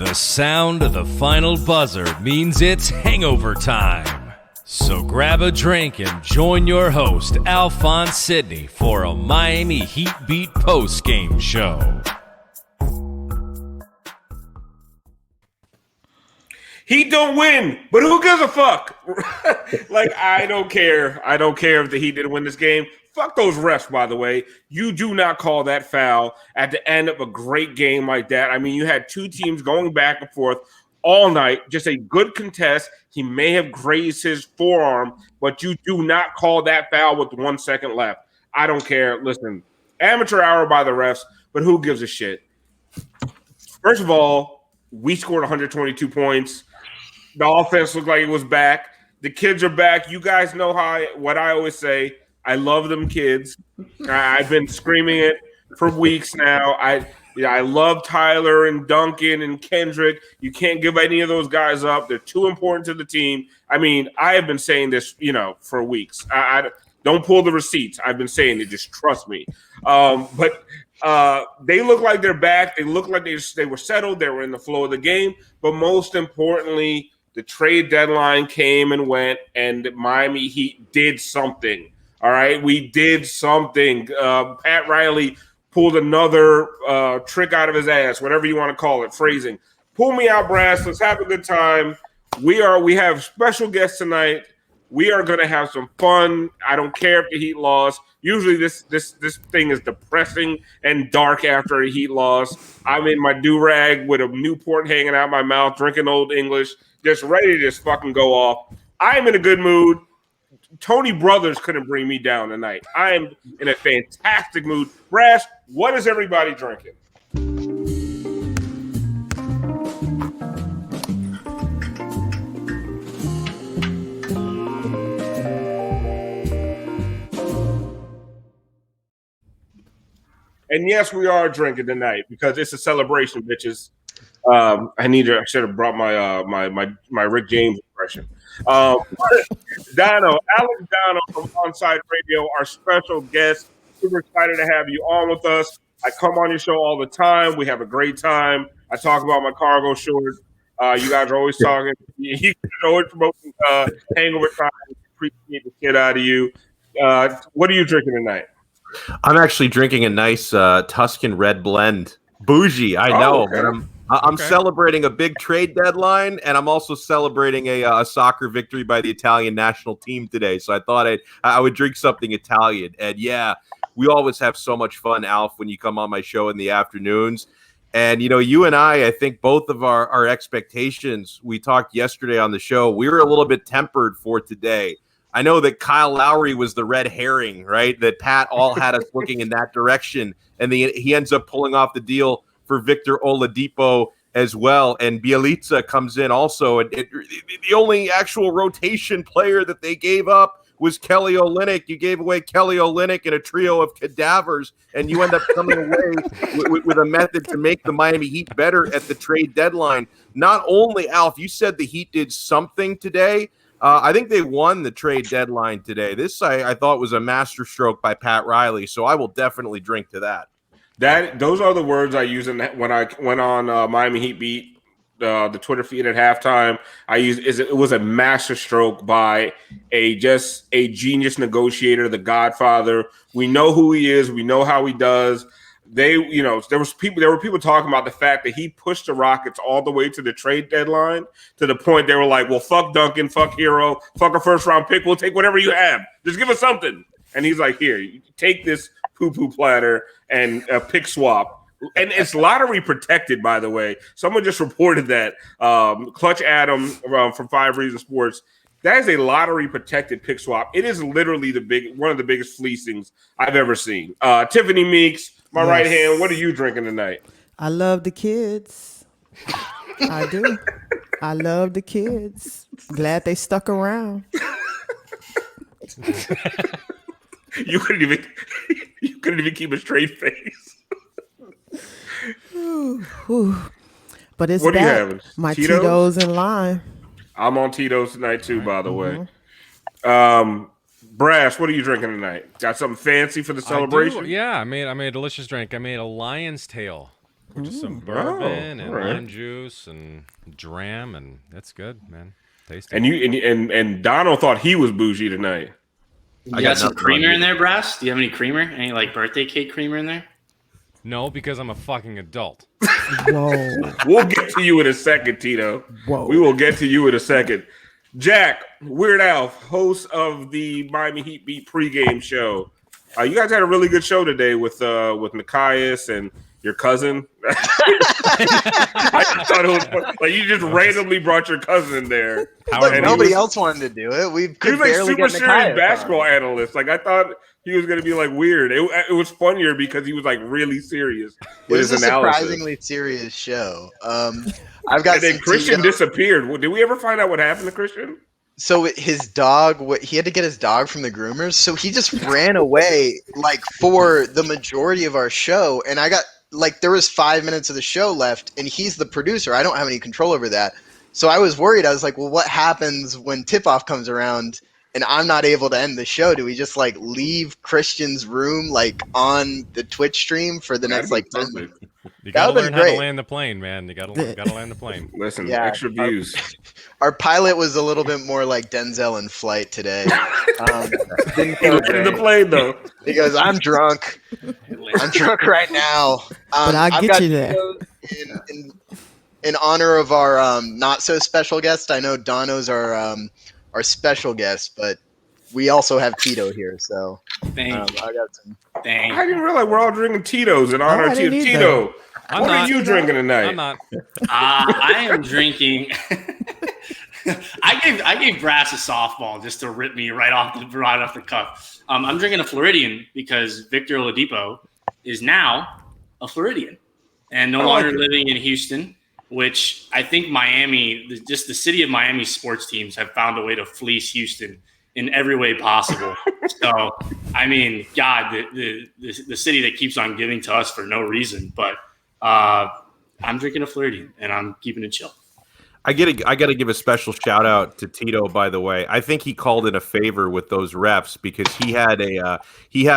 The sound of the final buzzer means it's hangover time. So grab a drink and join your host, Alfonso Sidney, for a Miami Heat Beat postgame show. Heat don't win, but who gives a fuck? Like, I don't care. I don't care if the Heat didn't win this game. Fuck those refs, by the way. You do not call that foul at the end of a great game like that. I mean, you had two teams going back and forth all night. Just a good contest. He may have grazed his forearm, but you do not call that foul with 1 second left. I don't care. Listen, amateur hour by the refs, but who gives a shit? First of all, we scored 122 points. The offense looked like it was back. The kids are back. You guys know what I always say. I love them kids. I've been screaming it for weeks now. I love Tyler and Duncan and Kendrick. You can't give any of those guys up. They're too important to the team. I mean, I have been saying this, for weeks. I don't pull the receipts. I've been saying it. Just trust me. But they look like they're back. They look like they were settled. They were in the flow of the game. But most importantly, the trade deadline came and went, and the Miami Heat did something. All right, we did something. Pat Riley pulled another trick out of his ass, whatever you want to call it, phrasing. Pull me out, Brass. Let's have a good time. We have special guests tonight. We are going to have some fun. I don't care if the Heat lost. Usually this thing is depressing and dark after a Heat loss. I'm in my do-rag with a Newport hanging out my mouth, drinking Old English, just ready to just fucking go off. I'm in a good mood. Tony Brothers couldn't bring me down tonight. I am in a fantastic mood. Brass, what is everybody drinking? And yes, we are drinking tonight because it's a celebration, bitches. I should have brought my Rick James impression. Donno, Alex Donno from Onside Radio, our special guest. Super excited to have you on with us. I come on your show all the time. We have a great time. I talk about my cargo shorts. You guys are always talking. You guys are always promoting Hangover Time. Appreciate the shit out of you. What are you drinking tonight? I'm actually drinking a nice Tuscan red blend. Bougie, I know, okay. but I'm celebrating a big trade deadline, and I'm also celebrating a soccer victory by the Italian national team today. So I thought I would drink something Italian. And yeah, we always have so much fun, Alf, when you come on my show in the afternoons. And, you and I think both of our expectations, we talked yesterday on the show, we were a little bit tempered for today. I know that Kyle Lowry was the red herring, right? That Pat all had us looking in that direction. And he ends up pulling off the deal for Victor Oladipo as well. And Bjelica comes in also. And the only actual rotation player that they gave up was Kelly Olynyk. You gave away Kelly Olynyk in a trio of cadavers, and you end up coming away with a method to make the Miami Heat better at the trade deadline. Not only, Alf, you said the Heat did something today. I think they won the trade deadline today. This I thought was a masterstroke by Pat Riley, so I will definitely drink to that. Those are the words I use when I went on Miami Heat Beat, the Twitter feed at halftime. It was a masterstroke by a genius negotiator, the Godfather. We know who he is. We know how he does. There were people talking about the fact that he pushed the Rockets all the way to the trade deadline to the point they were like, well, fuck Duncan, fuck Hero, fuck a first round pick. We'll take whatever you have. Just give us something. And he's like, here, you take this poo-poo platter and a pick swap. And it's lottery protected, by the way. Someone just reported that. Clutch Adam from 5 Reasons Sports. That is a lottery protected pick swap. It is literally one of the biggest fleecings I've ever seen. Tiffany Meeks, my right hand. What are you drinking tonight? I love the kids. I do. I love the kids. Glad they stuck around. You couldn't even keep a straight face. But it's what back. Are you having? My Tito's and lime. I'm on Tito's tonight too, by the way. Brass, what are you drinking tonight? Got something fancy for the celebration? Yeah, I made a delicious drink. I made a lion's tail Just some bourbon and right. lime juice and dram, and that's good, man. Tasty. And and Donno thought he was bougie tonight. You got some creamer in there, Brass? Do you have any creamer? Any like birthday cake creamer in there? No, because I'm a fucking adult. Whoa. We'll get to you in a second, Tito. Whoa. We will get to you in a second. Jack, Weird Al, host of the Miami Heat Beat pregame show. You guys had a really good show today with Nikias and your cousin. I thought it was fun. Like you just randomly brought your cousin in there. Look, nobody else wanted to do it. We could he was like barely super get serious basketball analyst. Like I thought he was gonna be like weird. It was funnier because he was like really serious. It was a surprisingly serious show. I've got. And then Christian disappeared. Did we ever find out what happened to Christian? So his dog, he had to get his dog from the groomers, so he just ran away like for the majority of our show. And I got like there was 5 minutes of the show left, and he's the producer. I don't have any control over that, so I was worried. I was like, well, what happens when tip-off comes around and I'm not able to end the show? Do we just like leave Christian's room like on the Twitch stream for the next like 10 minutes? You gotta learn how to land the plane, man. You gotta land the plane. Listen, extra views. Our pilot was a little bit more like Denzel in Flight today. He landed the plane though. He goes, I'm drunk. I'm drunk right now. But I'll get you there. In honor of our not so special guest, I know Donno's our special guest, but we also have Tito here, so I got some. I didn't realize we're all drinking Tito's in honor of Tito. What are you drinking tonight? I'm not. I am drinking. I gave Brass a softball just to rip me right off the cuff. I'm drinking a Floridian because Victor Oladipo is now a Floridian and no longer living in Houston, which I think Miami, just the city of Miami sports teams have found a way to fleece Houston in every way possible. So, I mean, God, the city that keeps on giving to us for no reason. But I'm drinking a Floridian, and I'm keeping it chill. I got to give a special shout out to Tito, by the way. I think he called in a favor with those refs because he had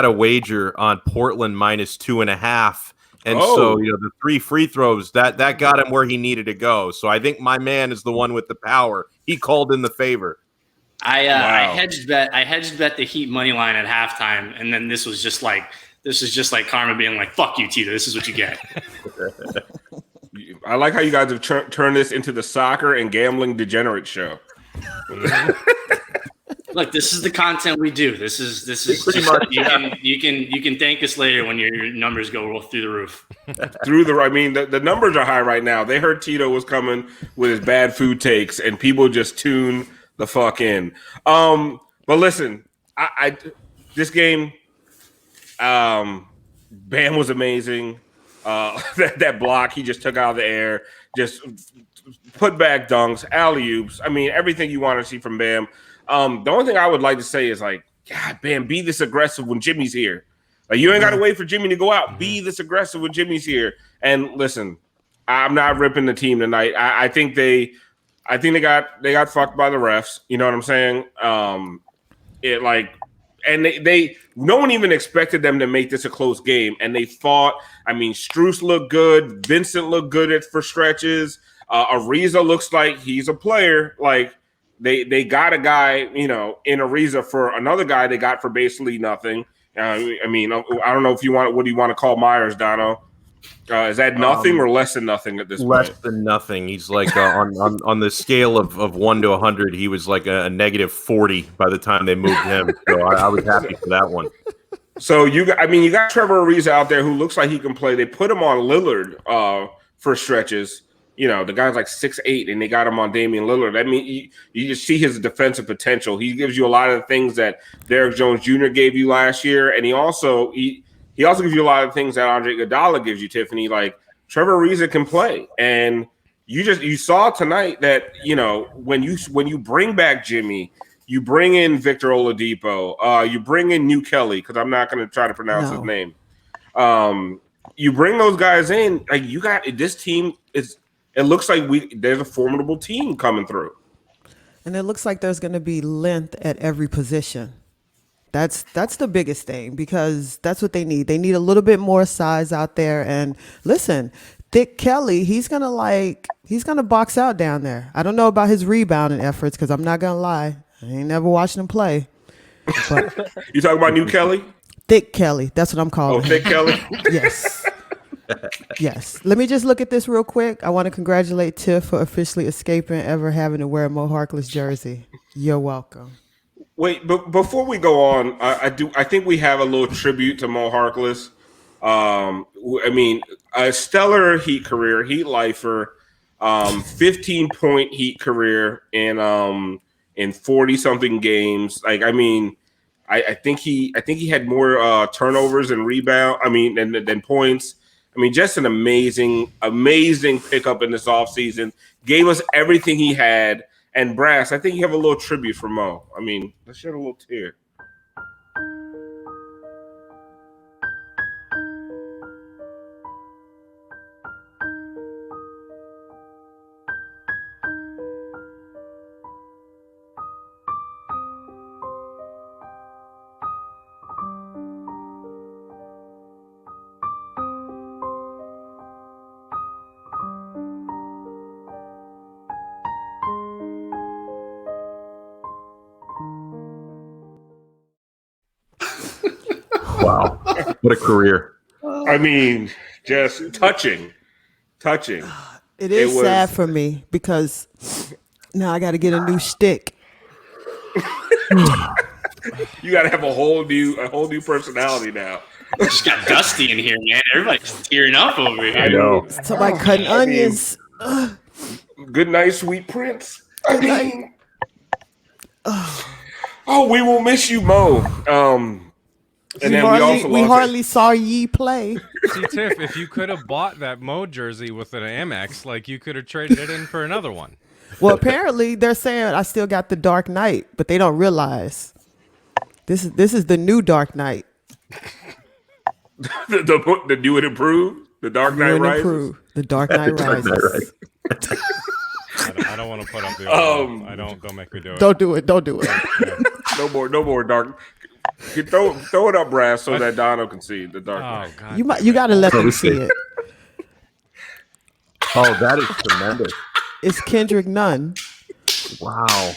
a wager on Portland -2.5. And so, the 3 free throws, that got him where he needed to go. So I think my man is the one with the power. He called in the favor. I hedged bet the Heat money line at halftime, and then this was just like karma being like, "Fuck you, Tito. This is what you get." I like how you guys have turned this into the soccer and gambling degenerate show. Look, this is the content we do. This is just, you can thank us later when your numbers go through the roof. The numbers are high right now. They heard Tito was coming with his bad food takes, and people just tune the fuck in. But listen, I this game, Bam was amazing. That block he just took out of the air, just put back dunks, alley-oops. I mean, everything you want to see from Bam. The only thing I would like to say is like, God, Bam, be this aggressive when Jimmy's here. Like, you ain't got to wait for Jimmy to go out. Be this aggressive when Jimmy's here. And listen, I'm not ripping the team tonight. I think they got fucked by the refs. You know what I'm saying? No one even expected them to make this a close game, and they fought. I mean, Strus looked good. Vincent looked good for stretches. Ariza looks like he's a player. Like they got a guy, in Ariza for another guy they got for basically nothing. I don't know if you want. What do you want to call Myers, Donno? Is that nothing or less than nothing at this point? Less than nothing. He's like on the scale of 1 to 100. He was like a -40 by the time they moved him. So I was happy for that one. So you got Trevor Ariza out there who looks like he can play. They put him on Lillard for stretches. The guy's like 6'8", and they got him on Damian Lillard. I mean, you just see his defensive potential. He gives you a lot of the things that Derrick Jones Jr. gave you last year, and he also gives you a lot of things that Andre Iguodala gives you, Tiffany. Like Trevor Ariza can play, and you saw tonight that when you bring back Jimmy, you bring in Victor Oladipo, you bring in New Kelly because I'm not going to try to pronounce his name. You bring those guys in, like you got this team is. It looks like there's a formidable team coming through, and it looks like there's going to be length at every position. That's the biggest thing because that's what they need. They need a little bit more size out there. And listen, Thick Kelly, he's gonna box out down there. I don't know about his rebounding efforts because I'm not gonna lie, I ain't never watched him play. But You talking about New Kelly? Thick Kelly, that's what I'm calling him. Thick Kelly? Yes. Yes. Let me just look at this real quick. I want to congratulate Tiff for officially escaping ever having to wear a Mo Harkless jersey. You're welcome. Wait, but before we go on, I think we have a little tribute to Mo Harkless. I mean, a stellar Heat career, Heat lifer, 15-point Heat career in 40-something games. Like, I mean, I think he had more turnovers and rebound. I mean, than points. I mean, just an amazing pickup in this offseason. Gave us everything he had. And Brass, I think you have a little tribute for Mo. I mean, let's shed a little tear. Wow. What a career. I mean, just touching. It is sad for me because now I got to get a new stick. You got to have a whole new personality now. Just got dusty in here, man. Everybody's tearing up over here. I know. Somebody cutting onions. Good night, sweet prince. I mean, oh, we will miss you, Mo. And then we hardly saw ye play. See, Tiff, if you could have bought that Mo jersey with an Amex, like you could have traded it in for another one. Well, apparently they're saying I still got the Dark Knight, but they don't realize this is the new Dark Knight. the new and improved, the Dark Knight Rises. The Dark Knight Rises. I don't want to put up the. Don't make me do it. Don't do it. No more dark. Throw it up, Brass, so that Donno can see the Dark Knight. God, you got to let them see it. Oh, that is tremendous. It's Kendrick Nunn. Wow.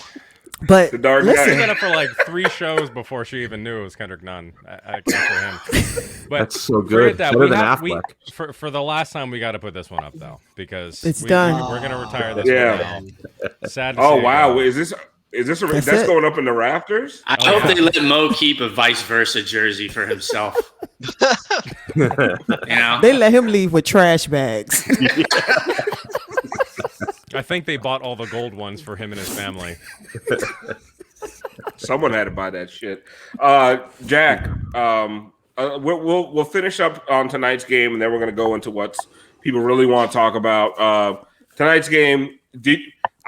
But the Dark listen, Knight. She did it for like 3 shows before she even knew it was Kendrick Nunn. Except for him. But that's so good. Better than Affleck. For the last time, we got to put this one up though because it's done. We're gonna retire this one now. Sad. To oh say wow, is this that's going up in the rafters? I hope they let Mo keep a vice versa jersey for himself. You know? They let him leave with trash bags. I think they bought all the gold ones for him and his family. Someone had to buy that shit. Jack, we'll finish up on tonight's game, and then we're going to go into what people really want to talk about. Tonight's game,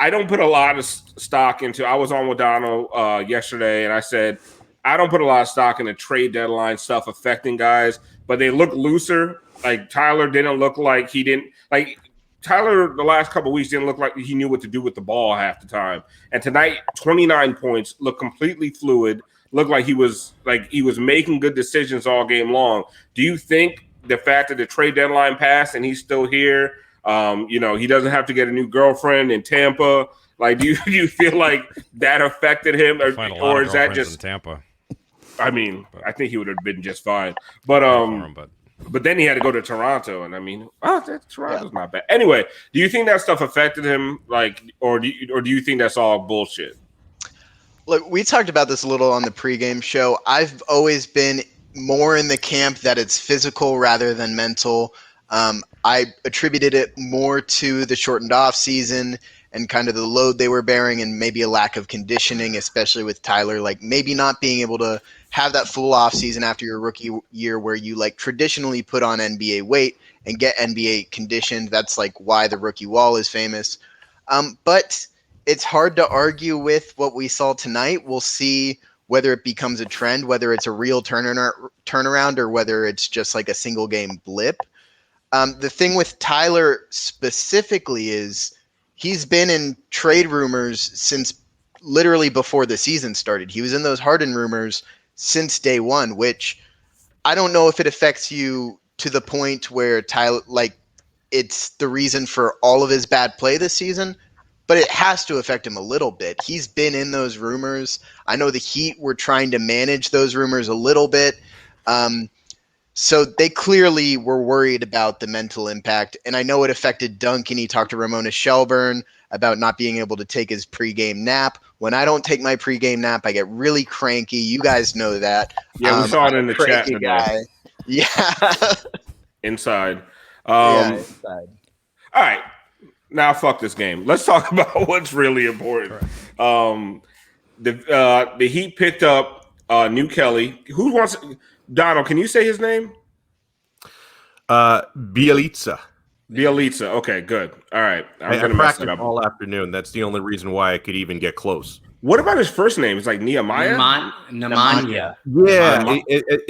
I don't put a lot of stock into. I was on with Donno yesterday, and I said I don't put a lot of stock in the trade deadline stuff affecting guys, but they look looser. Like Tyler didn't look like he didn't like. Tyler, the last couple of weeks, didn't look like he knew what to do with the ball half the time. And tonight, 29 points, looked completely fluid. Looked like he was making good decisions all game long. Do you think the fact that the trade deadline passed and he's still here, he doesn't have to get a new girlfriend in Tampa? Like, do you feel like that affected him, or is that just in Tampa? I mean, I think he would have been just fine, But then he had to go to Toronto, and I mean, Toronto's not bad. Anyway, do you think that stuff affected him, or do you think that's all bullshit? Look, we talked about this a little on the pregame show. I've always been more in the camp that it's physical rather than mental. I attributed it more to the shortened off season and kind of the load they were bearing, and maybe a lack of conditioning, especially with Tyler, like maybe not being able to have that full off season after your rookie year where you like traditionally put on NBA weight and get NBA conditioned. That's like why the rookie wall is famous. But it's hard to argue with what we saw tonight. We'll see whether it becomes a trend, whether it's a real turnaround or whether it's just like a single game blip. The thing with Tyler specifically is he's been in trade rumors since literally before the season started. He was in those Harden rumors since day one, which I don't know if it affects you to the point where Tyler, like it's the reason for all of his bad play this season, but it has to affect him a little bit. He's been in those rumors. I know the Heat were trying to manage those rumors a little bit. So they clearly were worried about the mental impact. And I know it affected Duncan. He talked to Ramona Shelburne about not being able to take his pregame nap. When I don't take my pregame nap, I get really cranky. You guys know that. Yeah, we saw it in the chat Cranky today. guy. Yeah. Inside. Inside. All right. Now fuck this game. Let's talk about what's really important. The Heat picked up New Kelly. Who wants Donno, can you say his name? Bielitsa. Bielitsa. Okay, good. All right. I practiced all afternoon. That's the only reason why I could even get close. What about his first name? It's like Nehemiah? Nemanja. Yeah, I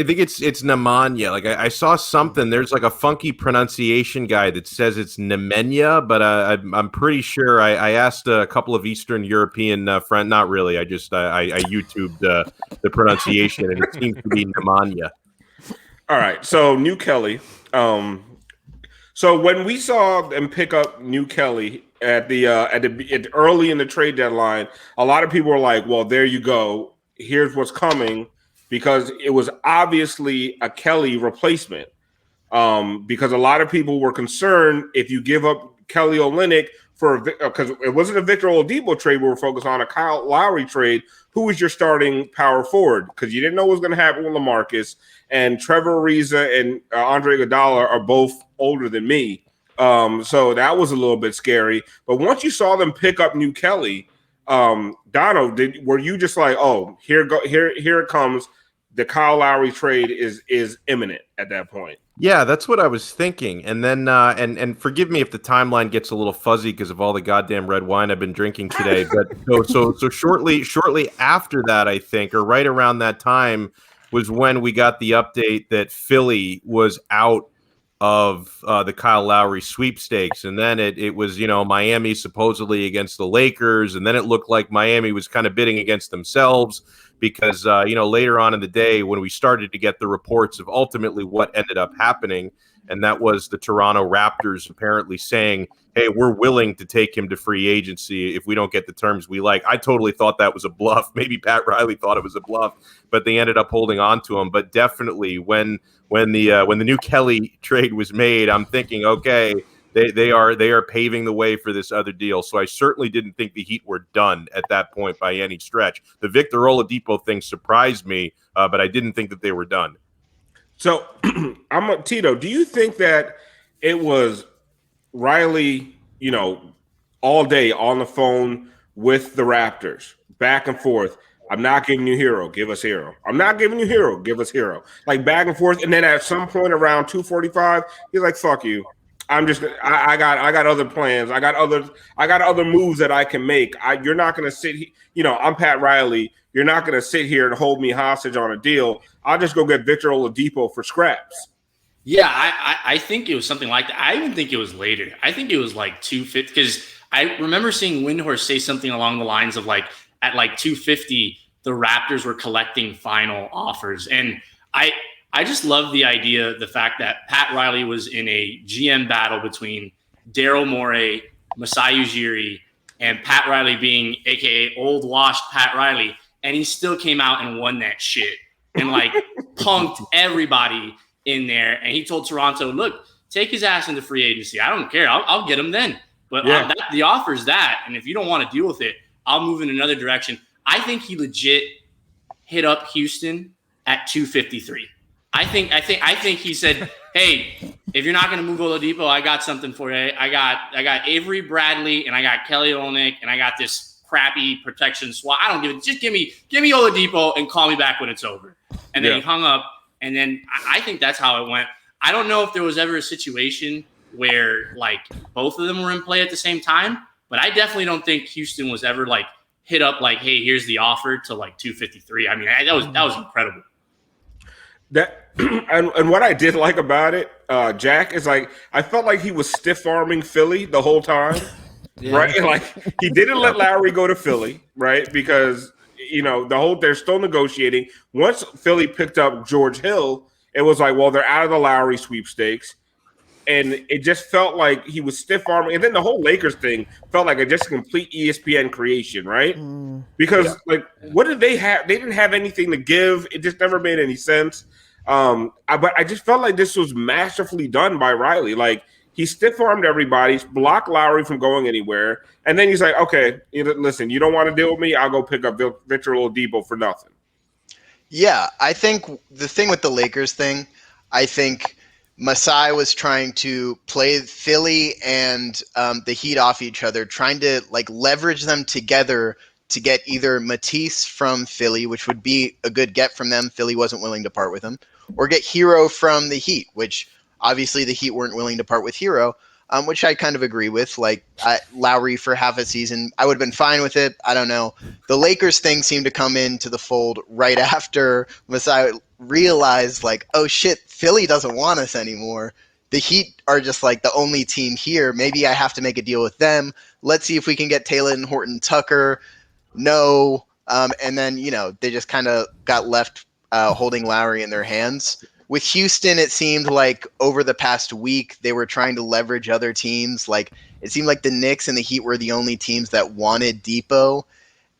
think it's Nemanja. Like I saw something. There's like a funky pronunciation guy that says it's Nemanja, but I'm pretty sure I asked a couple of Eastern European friends. Not really. I just I YouTubed the pronunciation, and it seems to be Nemanja. All right. So New Kelly. So when we saw them pick up New Kelly at the early in the trade deadline, a lot of people were like, "Well, there you go. Here's what's coming," because it was obviously a Kelly replacement. Because a lot of people were concerned if you give up Kelly Olynyk because it wasn't a Victor Oladipo trade we were focused on, a Kyle Lowry trade. Who is your starting power forward? Because you didn't know what was going to happen with LaMarcus, and Trevor Ariza and Andre Iguodala are both older than me. So that was a little bit scary. But once you saw them pick up New Kelly, Donno, were you just like, oh, here it comes? The Kyle Lowry trade is imminent at that point. Yeah, that's what I was thinking. And then, and forgive me if the timeline gets a little fuzzy because of all the goddamn red wine I've been drinking today. But so shortly after that, I think, or right around that time, was when we got the update that Philly was out of the Kyle Lowry sweepstakes. And then it was, Miami supposedly against the Lakers. And then it looked like Miami was kind of bidding against themselves because, later on in the day when we started to get the reports of ultimately what ended up happening, and that was the Toronto Raptors apparently saying, hey, we're willing to take him to free agency if we don't get the terms we like. I totally thought that was a bluff. Maybe Pat Riley thought it was a bluff, but they ended up holding on to him. But definitely when the New Kelly trade was made, I'm thinking, okay, they are paving the way for this other deal. So I certainly didn't think the Heat were done at that point by any stretch. The Victor Oladipo thing surprised me, but I didn't think that they were done. So, Tito, do you think that it was Riley, all day on the phone with the Raptors, back and forth? I'm not giving you Hero, give us Hero. I'm not giving you Hero, give us Hero. Like back and forth, and then at some point around 2:45, he's like, "Fuck you. I got other plans. I got other moves that I can make. You're not going to sit. I'm Pat Riley. You're not going to sit here and hold me hostage on a deal. I'll just go get Victor Oladipo for scraps." Yeah, I think it was something like that. I even think it was later. I think it was like 250 because I remember seeing Windhorst say something along the lines of like at like 250, the Raptors were collecting final offers. And I just love the idea, the fact that Pat Riley was in a GM battle between Daryl Morey, Masai Ujiri, and Pat Riley being AKA old washed Pat Riley. And he still came out and won that shit and like punked everybody in there. And he told Toronto, look, take his ass into free agency. I don't care. I'll get him then. But the offer's that. And if you don't want to deal with it, I'll move in another direction. I think he legit hit up Houston at 253. I think he said, hey, if you're not going to move Oladipo, I got something for you. I got Avery Bradley and I got Kelly Olynyk and I got this crappy protection swap. I don't give it. Just give me Oladipo and call me back when it's over. And then he hung up. And then I think that's how it went. I don't know if there was ever a situation where like both of them were in play at the same time, but I definitely don't think Houston was ever like hit up like, hey, here's the offer to like 253. I mean, that was incredible. That and what I did like about it, Jack, is like I felt like he was stiff arming Philly the whole time, right? Like he didn't let Lowry go to Philly, right? Because they're still negotiating. Once Philly picked up George Hill, it was like, well, they're out of the Lowry sweepstakes, and it just felt like he was stiff arming. And then the whole Lakers thing felt like just a complete ESPN creation, right? Because what did they have? They didn't have anything to give. It just never made any sense. But I just felt like this was masterfully done by Riley. Like, he stiff-armed everybody, blocked Lowry from going anywhere, and then he's like, okay, listen, you don't want to deal with me? I'll go pick up Victor Oladipo for nothing. Yeah, I think the thing with the Lakers thing, I think Masai was trying to play Philly and the Heat off each other, trying to leverage them together to get either Matisse from Philly, which would be a good get from them. Philly wasn't willing to part with him, or get Hero from the Heat, which obviously the Heat weren't willing to part with Hero, which I kind of agree with. Lowry for half a season, I would have been fine with it. I don't know. The Lakers thing seemed to come into the fold right after Masai realized, oh shit, Philly doesn't want us anymore. The Heat are just the only team here. Maybe I have to make a deal with them. Let's see if we can get Taylor and Horton Tucker. No. And then, they just kind of got left holding Lowry in their hands. With Houston, it seemed like over the past week, they were trying to leverage other teams. It seemed like the Knicks and the Heat were the only teams that wanted Dipo.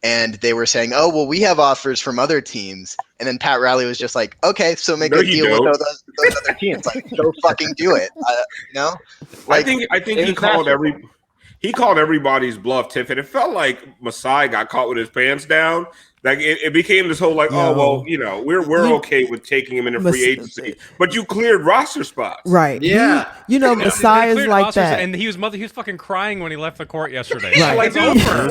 And they were saying, oh, well, we have offers from other teams. And then Pat Riley was just like, okay, so make a deal with those other teams. Go fucking do it. I think he called everybody's bluff, Tiff. And it felt like Masai got caught with his pants down. It became this whole we're okay with taking him into free agency, but you cleared roster spots, right? Yeah, Masai is like that, and he was fucking crying when he left the court yesterday. Right. It's over.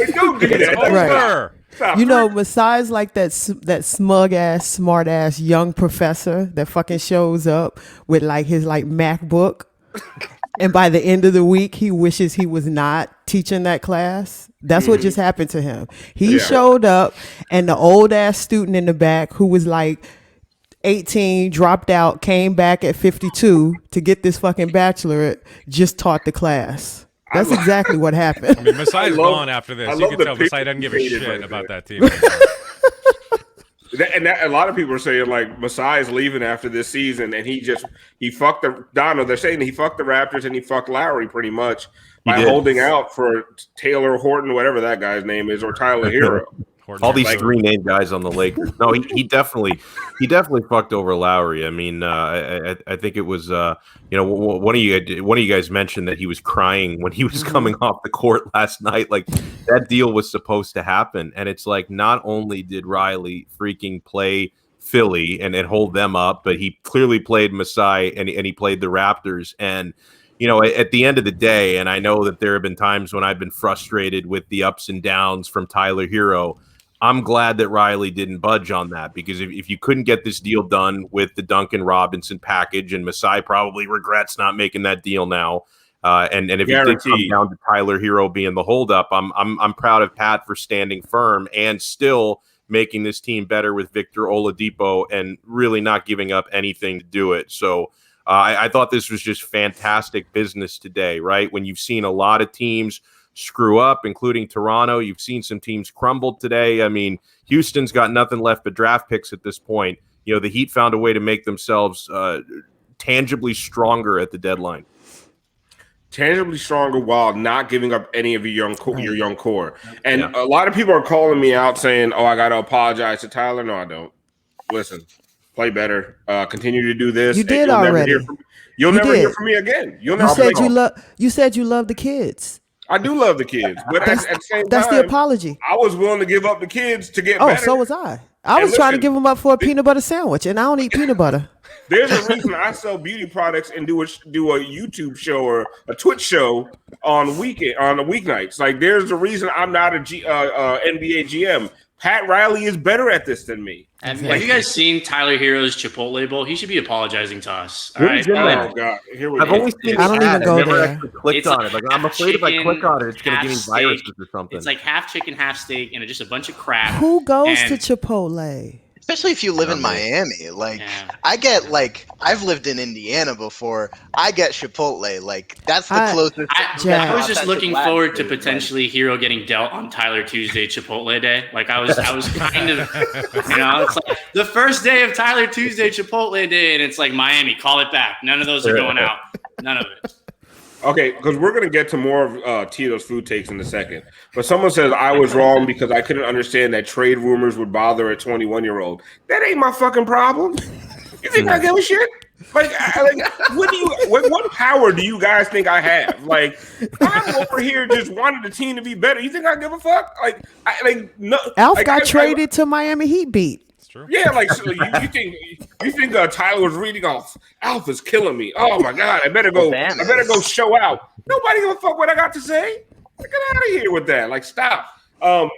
Right. Masai is like that smug ass, smart ass young professor that fucking shows up with his MacBook. And by the end of the week, he wishes he was not teaching that class. That's what just happened to him. He showed up, and the old ass student in the back who was 18, dropped out, came back at 52 to get this fucking bachelorette, just taught the class. That's exactly what happened. I mean, Masai's gone after this. You can tell Masai doesn't give a shit about that team. A lot of people are saying Masai is leaving after this season, and he fucked the Donno. They're saying he fucked the Raptors and he fucked Lowry pretty much by holding out for Taylor Horton, whatever that guy's name is, or Tyler Hero. All these three named guys on the Lakers. No, he definitely fucked over Lowry. I mean, I think it was one of you guys mentioned that he was crying when he was coming off the court last night. That deal was supposed to happen, and it's not only did Riley freaking play Philly and hold them up, but he clearly played Masai and he played the Raptors. And at the end of the day, and I know that there have been times when I've been frustrated with the ups and downs from Tyler Hero. I'm glad that Riley didn't budge on that, because if you couldn't get this deal done with the Duncan Robinson package, and Masai probably regrets not making that deal now, and if it did come down to Tyler Hero being the holdup, I'm proud of Pat for standing firm and still making this team better with Victor Oladipo and really not giving up anything to do it. So I thought this was just fantastic business today, right? When you've seen a lot of teams screw up, including Toronto. You've seen some teams crumble today. I mean, Houston's got nothing left but draft picks at this point. The Heat found a way to make themselves tangibly stronger at the deadline. Tangibly stronger while not giving up any of your young core. And a lot of people are calling me out saying, oh, I got to apologize to Tyler. No, I don't. Listen, play better. Continue to do this. You did already. You'll never hear from me again. You said you love the kids. I do love the kids, but at the same time, that's the apology. I was willing to give up the kids to get better. Oh, so was I. I was trying to give them up for a peanut butter sandwich, and I don't eat peanut butter. There's a reason I sell beauty products and do a YouTube show or a Twitch show on the weeknights. There's a reason I'm not a NBA GM. Pat Riley is better at this than me. Have you guys seen Tyler Hero's Chipotle Bowl? He should be apologizing to us. All right. Oh God, here we go. I've only seen I don't even go never there. actually clicked on it. I'm afraid if I click on it, it's going to give me viruses or something. It's half chicken, half steak, and just a bunch of crap. Who goes to Chipotle? Especially if you live in Miami. Like, I've lived in Indiana before. I get Chipotle. Like, that's the closest. I was just looking forward to potentially Hero getting dealt on Tyler Tuesday Chipotle Day. Like, I was kind of, it's like the first day of Tyler Tuesday Chipotle Day, and it's like Miami, call it back. None of those are going out. None of it. Okay, because we're going to get to more of Tito's food takes in a second. But someone says I was wrong because I couldn't understand that trade rumors would bother a 21-year-old. That ain't my fucking problem. You think I give a shit? Like what power do you guys think I have? Like, I'm over here just wanting the team to be better. You think I give a fuck? Alf got traded to Miami Heat beat. True. Yeah, like so you think Tyler was reading off Alpha's killing me. Oh my god, I better go show out. Nobody give a fuck what I got to say. Get out of here with that. Like, stop. I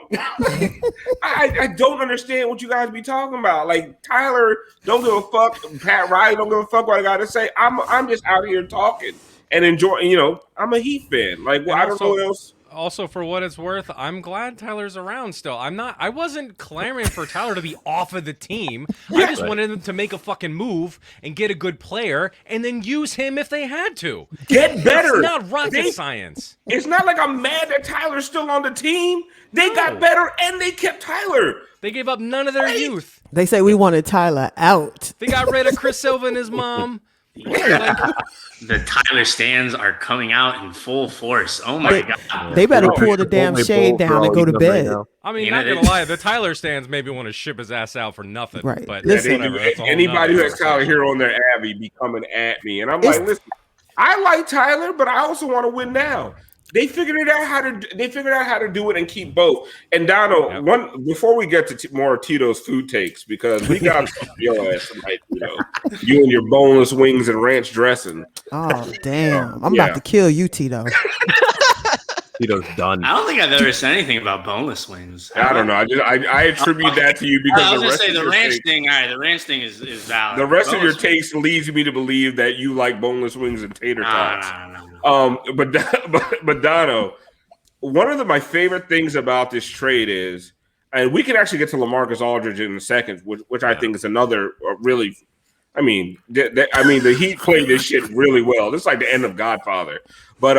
don't understand what you guys be talking about. Like, Tyler don't give a fuck. Pat Riley don't give a fuck what I got to say. I'm just out here talking and enjoying. I'm a Heat fan. Like, I don't know what else. Also, for what it's worth, I'm glad Tyler's around still. I wasn't clamoring for Tyler to be off of the team. I just wanted them to make a fucking move and get a good player and then use him if they had to. Get better. It's not rocket science. It's not like I'm mad that Tyler's still on the team. They got better and they kept Tyler. They gave up none of their youth. They say we wanted Tyler out. They got rid of Chris Silva and his mom. The Tyler stands are coming out in full force. Oh my god! They better pull the damn shade down and go to bed. Right, I mean, not gonna lie, the Tyler stands maybe want to ship his ass out for nothing. Right. But whatever. Anybody who has Tyler here on their Abby be coming at me, and I'm like, listen, I like Tyler, but I also want to win now. They figured out how to do it and keep both. And Donno, before we get to more Tito's food takes, because we got your ass tonight, you and your boneless wings and ranch dressing. Oh damn! I'm about to kill you, Tito. Tito's done. I don't think I've ever said anything about boneless wings. I don't know. I attribute that to you because I was gonna say the ranch thing. All right, the ranch thing is valid. The rest of your taste leads me to believe that you like boneless wings and tater tots. No. But Donno, one of my favorite things about this trade is, and we can actually get to LaMarcus Aldridge in a second, which I think is another really. I mean, the Heat played this shit really well. This is like the end of Godfather, but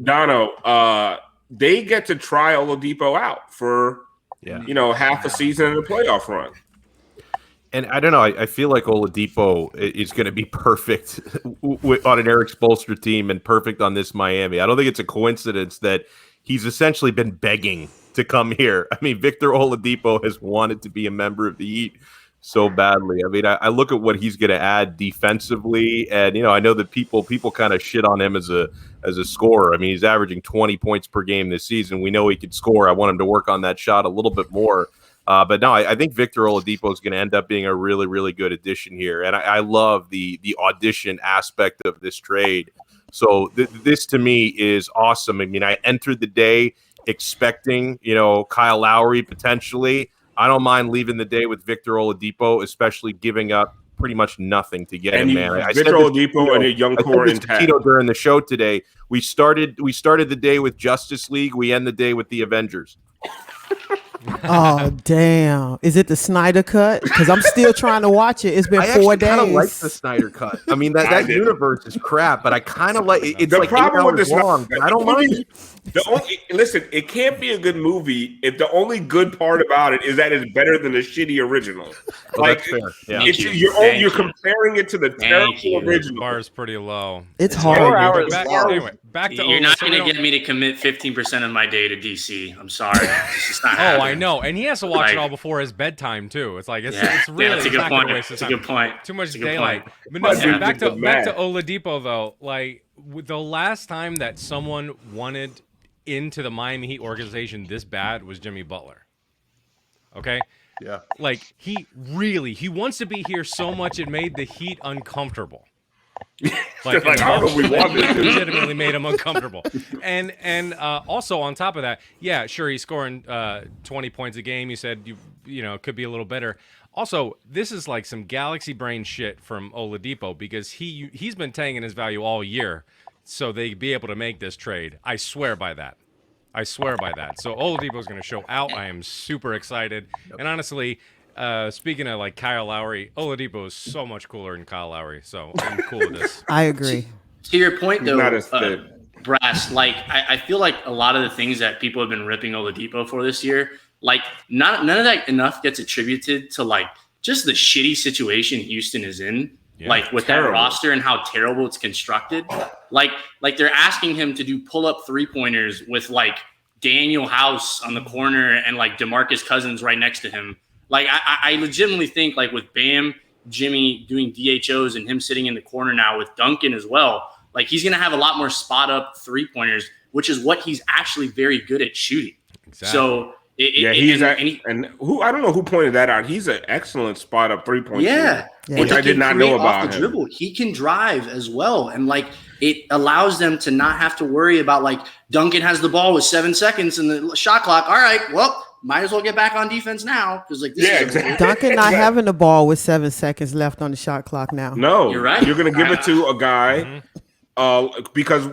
Donno, they get to try Oladipo out for half a season in the playoff run. And I don't know. I feel like Oladipo is going to be perfect on an Eric Spoelstra team and perfect on this Miami. I don't think it's a coincidence that he's essentially been begging to come here. I mean, Victor Oladipo has wanted to be a member of the Heat so badly. I mean, I look at what he's going to add defensively, and I know that people kind of shit on him as a scorer. I mean, he's averaging 20 points per game this season. We know he could score. I want him to work on that shot a little bit more. But no, I think Victor Oladipo is going to end up being a really, really good addition here. And I love the audition aspect of this trade. So this to me is awesome. I mean, I entered the day expecting, Kyle Lowry potentially. I don't mind leaving the day with Victor Oladipo, especially giving up pretty much nothing to get him, man. Victor Oladipo and a young core intact. Tito during the show today. We started the day with Justice League. We end the day with the Avengers. Oh damn! Is it the Snyder cut? Because I'm still trying to watch it. It's been 4 days. I kind of like the Snyder cut. I mean that universe is crap, but I kind of like it. It's the like problem 8 hours with this long. I don't mind. Listen, it can't be a good movie if the only good part about it is that it's better than the shitty original. Like you're comparing it to the terrible original. The bar is pretty low. It's hard. 4 hours. Anyway, back to you're not going to get me to commit 15% of my day to DC. I'm sorry. It's not happening. I know, and he has to watch it all before his bedtime too. It's like it's really that's a good point. It's a good point. Too much daylight. But no, back to Oladipo though. Like the last time that someone wanted into the Miami Heat organization this bad was Jimmy Butler. Okay? Yeah. Like he wants to be here so much it made the Heat uncomfortable. Like how do we want it? Legitimately made him uncomfortable. And also on top of that, yeah, sure he's scoring 20 points a game. You said you could be a little better. Also, this is like some galaxy brain shit from Oladipo because he's been tanking his value all year. So they'd be able to make this trade. I swear by that. So Oladipo's going to show out. I am super excited. Yep. And honestly, Speaking of like Kyle Lowry, Oladipo is so much cooler than Kyle Lowry, so I'm cool with this. I agree. To your point, though, not as fit. Brass, like I feel like a lot of the things that people have been ripping Oladipo for this year, like none of that enough gets attributed to like just the shitty situation Houston is in, like with that roster and how terrible it's constructed. Like they're asking him to do pull-up three-pointers with like Daniel House on the corner and like DeMarcus Cousins right next to him. Like I legitimately think like with Bam, Jimmy doing DHOs and him sitting in the corner now with Duncan as well, like he's going to have a lot more spot up three-pointers, which is what he's actually very good at shooting. Exactly. So and who I don't know who pointed that out. He's an excellent spot up 3-point shooter, which he I did not know about the him. dribble. He can drive as well, and like it allows them to not have to worry about like Duncan has the ball with 7 seconds in the shot clock. All right, well, might as well get back on defense now because like this exactly. Duncan not having the ball with 7 seconds left on the shot clock now. No, you're right. You're going to give it to a guy because.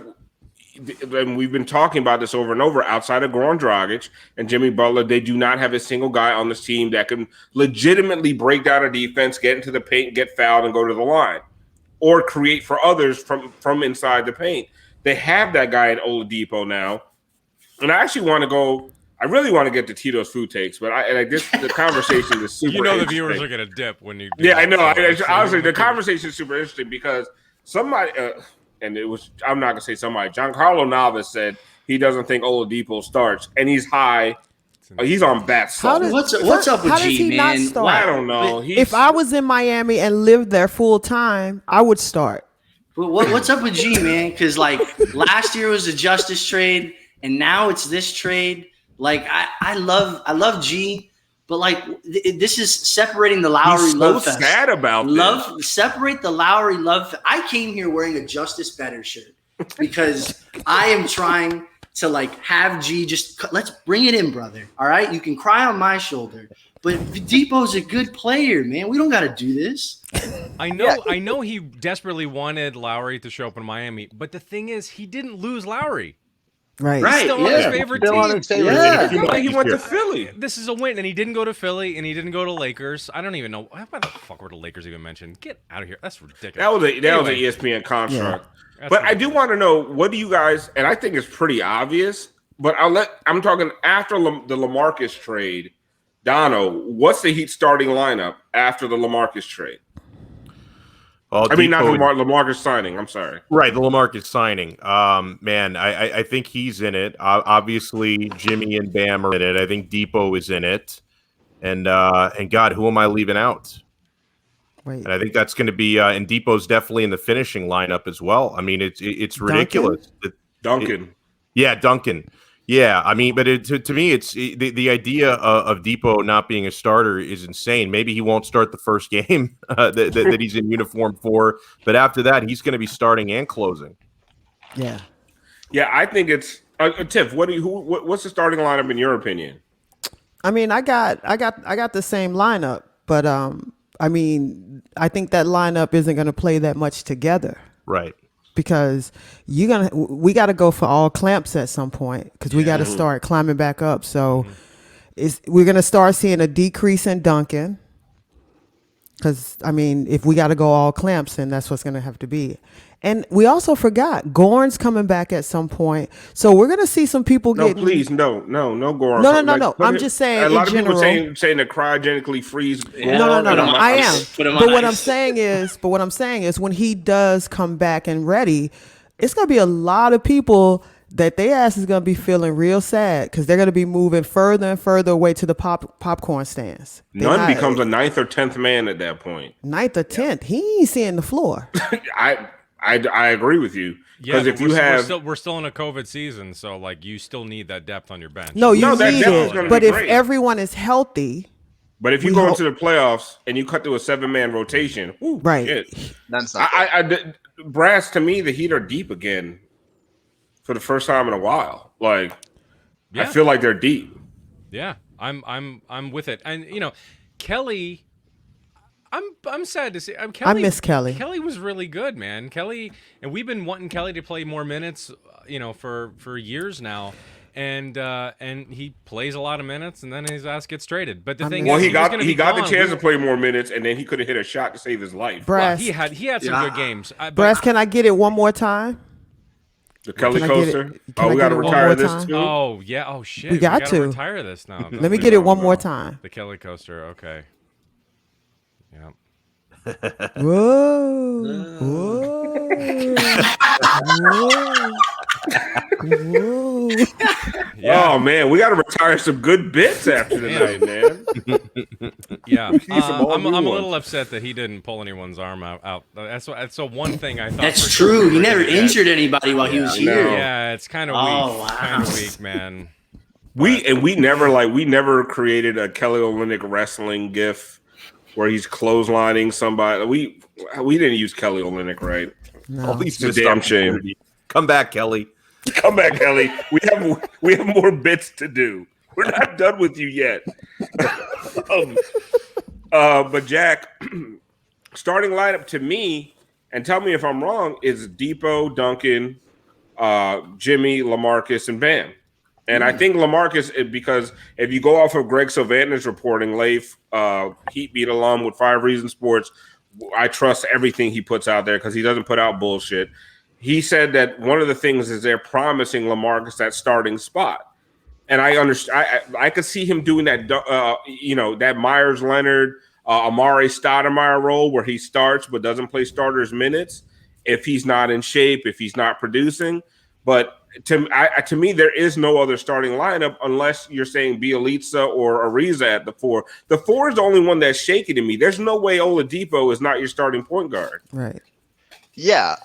And we've been talking about this over and over. Outside of Goran Dragic and Jimmy Butler, they do not have a single guy on this team that can legitimately break down a defense, get into the paint, get fouled, and go to the line, or create for others from inside the paint. They have that guy in Oladipo now, and I actually want to go. I really want to get to Tito's food takes, but the conversation is super. You know the interesting. viewers are gonna dip when you. Yeah, I know. Honestly, the conversation is super interesting because somebody. And it was, I'm not going to say somebody, Giancarlo Navas said he doesn't think Oladipo starts, and he's high. He's on bat salt. What's up with how does G, he man? not start? I don't know. If I was in Miami and lived there full time, I would start. But what's up with G, man? Because like last year was a Justice trade, and now it's this trade. Like I love G, but like this is separating the Lowry He's love so fest. sad about this. Separate the Lowry love. I came here wearing a Justice Better shirt because I am trying to like have G let's bring it in, brother. All right, you can cry on my shoulder, but Dipo's a good player, man. We don't got to do this. I know he desperately wanted Lowry to show up in Miami, but the thing is, he didn't lose Lowry. Right. Right. Still on his favorite team. He went to Philly. This is a win, and he didn't go to Philly, and he didn't go to Lakers. I don't even know why the fuck were the Lakers even mentioned. Get out of here. That's ridiculous. That was an ESPN construct. Yeah. But I do want to know, what do you guys? And I think it's pretty obvious. But I'm talking after the LaMarcus trade. Donno, what's the Heat starting lineup after the LaMarcus trade? Well, I mean, not LaMarcus signing. I'm sorry. Right, the LaMarcus signing. Man, I think he's in it. Obviously, Jimmy and Bam are in it. I think Dipo is in it. And God, who am I leaving out? Wait. And I think that's going to be and Dipo's definitely in the finishing lineup as well. I mean, it's ridiculous. Duncan. Duncan. Yeah, I mean, but to me, it's the idea of Dipo not being a starter is insane. Maybe he won't start the first game that he's in uniform for, but after that, he's going to be starting and closing. Yeah. Yeah, I think it's Tiff. What's the starting lineup in your opinion? I mean, I got the same lineup, but I mean, I think that lineup isn't going to play that much together. Right. Because we got to go for all clamps at some point because we got to start climbing back up. So we're going to start seeing a decrease in Duncan because, I mean, if we got to go all clamps, then that's what's going to have to be. And we also forgot Goran's coming back at some point. So we're going to see some people getting... No, please, no Goran. No. I'm just saying a lot in of people general, saying to cryogenically freeze Goran. No. I am. But what I'm saying is when he does come back and ready, it's going to be a lot of people that their ass is going to be feeling real sad because they're going to be moving further and further away to the popcorn stands. None becomes a 9th or 10th man at that point. 9th or 10th. He ain't seeing the floor. I agree with you. Because if we're still in a COVID season, so like you still need that depth on your bench. No, you that need depth is gonna it. But be if great. everyone is healthy, but if you go into the playoffs and you cut to a 7-man rotation, right? Shit. That's not. Brass, to me, the Heat are deep again for the first time in a while. Like, I feel like they're deep. Yeah, I'm with it, and you know, Kelly. I'm sad to see. Kelly, I miss Kelly. Kelly was really good, man. Kelly, and we've been wanting Kelly to play more minutes, you know, for years now. and he plays a lot of minutes, and then his ass gets traded. But the thing Well, is, he got the gone. chance to play more minutes, and then he could have hit a shot to save his life. Brass, He had some good games. Brass, can I get it one more time? The Kelly Can I get it- coaster. can Oh, I we get got to it one retire more this time? too. Oh yeah. Oh shit. We got gotta to. retire this now. Let me get it one more time. The Kelly coaster. Okay. Yeah. Whoa. Whoa. Whoa. Whoa. Yeah. Oh man, we got to retire some good bits after tonight, man. Yeah, some all I'm new a ones. little upset that he didn't pull anyone's arm out. That's the one thing I thought. That's for sure true. we He were never gonna get. injured anybody while he was I here. know. Yeah, it's kind of Oh, weak. wow. Kind of weak, man. We never created a Kelly Olynyk wrestling gif where he's clotheslining somebody. We didn't use Kelly Olynyk, right? No. It's a damn shame. Come back, Kelly. Come back, Kelly. We have more bits to do. We're not done with you yet. But Jack, starting lineup to me, and tell me if I'm wrong, is Dipo, Duncan, Jimmy, LaMarcus, and Bam. And I think LaMarcus, because if you go off of Greg Sylvanter's reporting, Leif, Heat Beat alum with 5 Reasons Sports, I trust everything he puts out there because he doesn't put out bullshit. He said that one of the things is they're promising LaMarcus that starting spot. And I understand. I could see him doing that, that Myers-Leonard, Amare Stoudemire role where he starts but doesn't play starters minutes if he's not in shape, if he's not producing. But to me, there is no other starting lineup unless you're saying Bielitsa or Ariza at the 4. The 4 is the only one that's shaky to me. There's no way Oladipo is not your starting point guard. Right. Yeah.